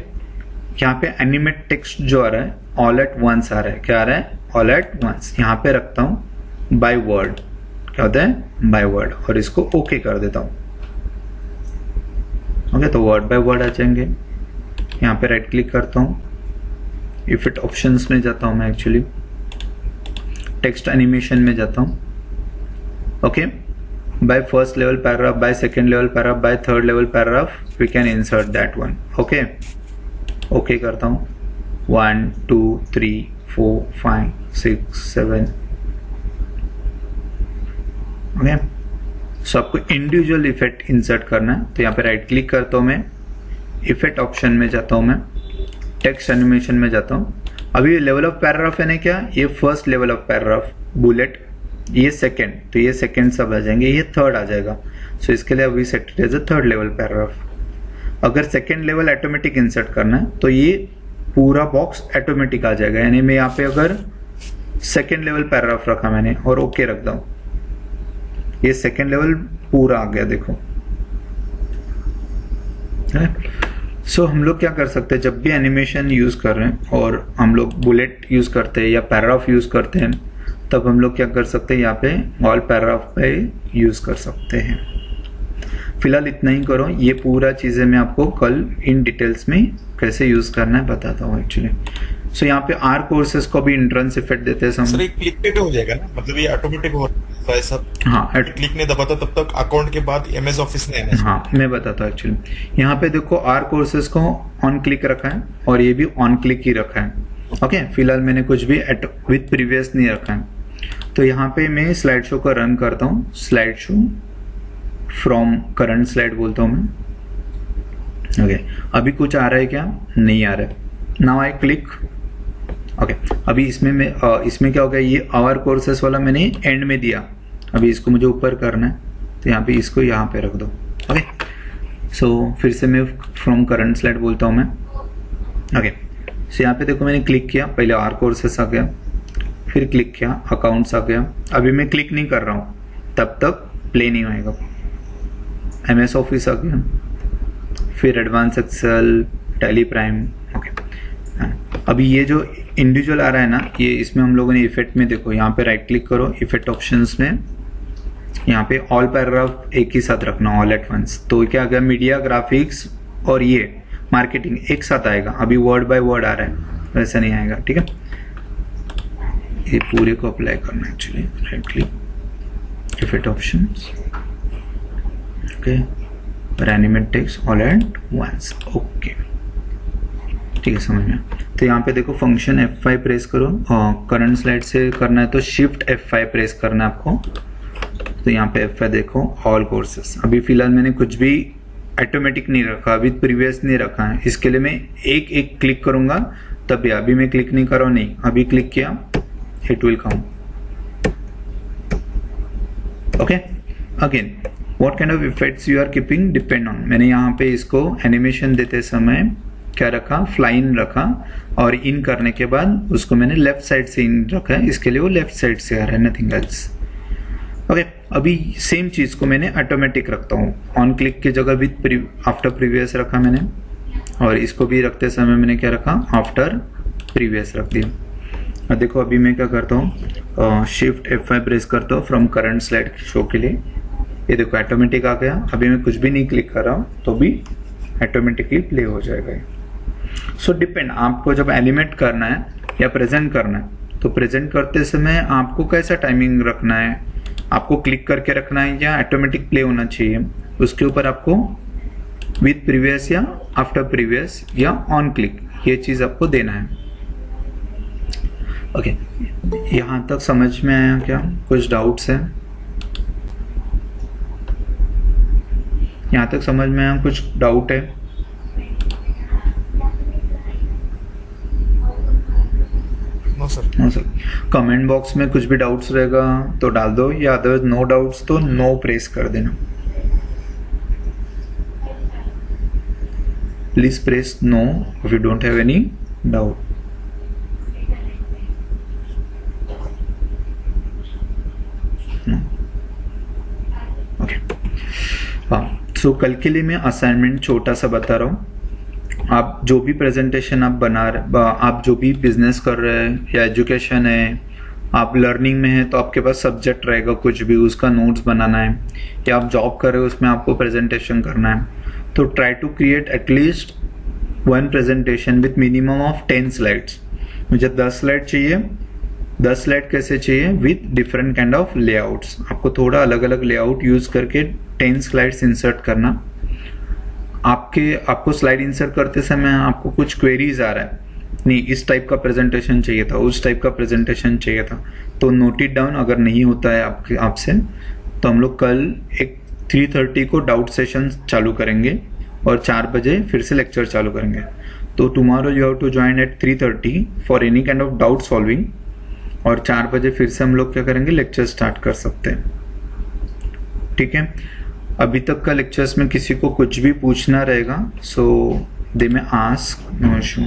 S1: यहाँ पे एनिमेट टेक्स्ट जो आ रहा है ऑल एट वंस आ रहा है, क्या आ रहा है, ऑल एट वंस। यहाँ पे रखता हूँ बाय वर्ड, क्या होता है, बाय वर्ड, और इसको ओके कर देता हूँ। ओके, तो वर्ड बाय वर्ड आ जाएंगे। यहाँ पे राइट क्लिक करता हूँ, इफेक्ट ऑप्शंस में जाता हूँ मैं, एक्चुअली टेक्स्ट एनिमेशन में जाता हूँ। Okay, by first level paragraph, by second level paragraph, by third level paragraph we can insert that one. okay, okay करता हूँ, 1 2 3 4 5 6 7। ओके, सो आपको इंडिविजुअल इफेक्ट इंसर्ट करना है, तो यहाँ पे राइट क्लिक करता हूँ मैं, इफेक्ट ऑप्शन में जाता हूँ मैं, टेक्स्ट एनिमेशन में जाता हूँ। अभी लेवल ऑफ पैराग्राफ है ना, क्या ये first level of paragraph bullet, ये सेकंड, तो ये सेकंड सब आ जाएंगे, ये थर्ड आ जाएगा। सो इसके लिए अभी set it as a third level paragraph. अगर सेकंड लेवल ऑटोमेटिक इंसर्ट करना है तो ये पूरा बॉक्स ऑटोमेटिक आ जाएगा। यानी मैं यहाँ पे अगर सेकंड लेवल पैराग्राफ रखा मैंने और ओके रख दूं, ये सेकंड लेवल पूरा आ गया, देखो। सो हम लोग क्या कर सकते हैं, जब भी एनिमेशन यूज कर रहे हैं और हम लोग बुलेट यूज करते हैं या पैराग्राफ यूज करते हैं, तब हम लोग क्या कर सकते हैं, यहाँ पे ऑल पैराग्राफ पे यूज कर सकते हैं। फिलहाल इतना ही करो, ये पूरा चीजें मैं आपको कल इन डिटेल्स में कैसे यूज करना है बताता हूँ एक्चुअली। सो यहाँ पे आर कोर्सेज को भी इंट्रेंस इफेक्ट देते हैं
S2: सर ये क्लिक पे हो जाएगा ना, मतलब ये ऑटोमेटिक हो रहा है सब।
S1: हाँ,
S2: क्लिक नहीं दबाता तब तक अकाउंट के बाद एमएस ऑफिस नहीं आना।
S1: हाँ, मैं बताता हूँ एक्चुअली। यहाँ पे देखो आर कोर्सेज को ऑन क्लिक रखा है और ये भी ऑन क्लिक ही रखा है। ओके, फिलहाल मैंने कुछ भी विद प्रीवियस नहीं रखा है। तो यहाँ पे मैं स्लाइड शो को रन करता हूँ, slide show from current slide बोलता हूँ मैं। ओके, अभी कुछ आ रहा है क्या? नहीं आ रहा है। Now I click. ओके, अभी इसमें क्या हो गया, ये आवर कोर्सेस वाला मैंने एंड में दिया, अभी इसको मुझे ऊपर करना है, तो यहाँ पे इसको यहाँ पे रख दो। ओके, सो फिर से मैं फ्रॉम करंट स्लाइड बोलता हूँ मैं। ओके, सो यहाँ पे देखो मैंने क्लिक किया, पहले आर कोर्सेस आ गया, फिर क्लिक किया अकाउंट्स आ गया। अभी मैं क्लिक नहीं कर रहा हूँ, तब तक प्ले नहीं होएगा। एमएस ऑफिस आ गया, फिर advance Excel, Tally Prime. Okay, अभी ये जो इंडिविजुअल आ रहा है ना, ये इसमें हम लोगों ने इफेक्ट में देखो, यहाँ पे राइट क्लिक करो, इफेक्ट ऑप्शंस में यहाँ पे ऑल पैराग्राफ एक ही साथ रखना, ऑल एट वंस। तो क्या आ गया, मीडिया, ग्राफिक्स और ये मार्केटिंग एक साथ आएगा। अभी वर्ड बाय वर्ड आ रहा है, वैसा नहीं आएगा। ठीक है, ये पूरे को अप्लाई करना actually. Right click, effect options, okay, और animate text all at once. Okay, ठीक है, समझ में। तो यहाँ पे देखो फंक्शन F5 प्रेस करो, करंट स्लाइड से करना है तो शिफ्ट F5 प्रेस करना है आपको। तो यहाँ पे F5 देखो, ऑल कोर्सेस। अभी फिलहाल मैंने कुछ भी ऑटोमेटिक नहीं रखा, अभी प्रीवियस नहीं रखा है, इसके लिए मैं एक एक क्लिक करूंगा तब भी। अभी मैं क्लिक नहीं कर रहा हूँ, नहीं, अभी क्लिक किया, it will come. Okay, again what kind of effects you are keeping depend on. मैंने यहाँ पे इसको एनिमेशन देते समय क्या रखा, फ्लाइन रखा, और इन करने के बाद उसको मैंने लेफ्ट साइड से इन रखा है, इसके लिए वो लेफ्ट साइड से आ रहा है, नथिंग एल्स। ओके, अभी सेम चीज को मैंने ऑटोमेटिक रखता हूँ, ऑन क्लिक की जगह विद आफ्टर प्रीवियस रखा मैंने, और इसको भी रखते समय मैंने क्या रखा, आफ्टर प्रीवियस रख दिया। और देखो अभी मैं क्या करता हूँ, शिफ्ट F5 प्रेस करता हूँ फ्रॉम करंट स्लाइड शो के लिए। ये देखो ऑटोमेटिक आ गया, अभी मैं कुछ भी नहीं क्लिक कर रहा हूँ तो भी ऑटोमेटिकली प्ले हो जाएगा। सो डिपेंड, आपको जब एलिमेट करना है या प्रेजेंट करना है, तो प्रेजेंट करते समय आपको कैसा टाइमिंग रखना है, आपको क्लिक करके रखना है या ऑटोमेटिक प्ले होना चाहिए, उसके ऊपर आपको विद प्रीवियस या आफ्टर प्रीवियस या ऑन क्लिक, ये चीज आपको देना है। ओके, यहाँ तक समझ में आया क्या? कुछ डाउट्स है? यहाँ तक समझ में आया, कुछ डाउट है?
S2: No sir.
S1: No sir. Comment box में कुछ भी डाउट्स रहेगा तो डाल दो, या अदरवाइज नो डाउट्स तो नो प्रेस कर देना। Please press no if you don't have any doubt. Okay, हाँ, सो कल के लिए मैं असाइनमेंट छोटा सा बता रहा हूँ। आप जो भी प्रेजेंटेशन आप बना रहे, आप जो भी बिजनेस कर रहे हैं या एजुकेशन है, आप लर्निंग में है तो आपके पास सब्जेक्ट रहेगा कुछ भी, उसका नोट्स बनाना है, या आप जॉब कर रहे हो उसमें आपको प्रेजेंटेशन करना है, तो try to create at least one presentation with minimum of 10 slides. मुझे 10 स्लाइड चाहिए. 10 स्लाइड कैसे चाहिए? With different kind of layouts. आपको थोड़ा अलग अलग लेआउट यूज करके 10 स्लाइड्स इंसर्ट करना. आपको स्लाइड इंसर्ट करते समय आपको कुछ क्वेरीज आ रहा है, नहीं इस टाइप का प्रेजेंटेशन चाहिए था, उस टाइप का प्रेजेंटेशन चाहिए था, तो नोट इट डाउन. अगर नहीं होता है आपसे तो हम लोग कल एक 3:30 को डाउट सेशन चालू करेंगे और 4 बजे फिर से लेक्चर चालू करेंगे. तो tomorrow you have to join at 3:30 for any kind of doubt solving, और 4 बजे फिर से हम लोग क्या करेंगे, लेक्चर स्टार्ट कर सकते हैं. ठीक है. अभी तक का लेक्चर्स में किसी को कुछ भी पूछना रहेगा, सो दे में आस्क, नो इशू.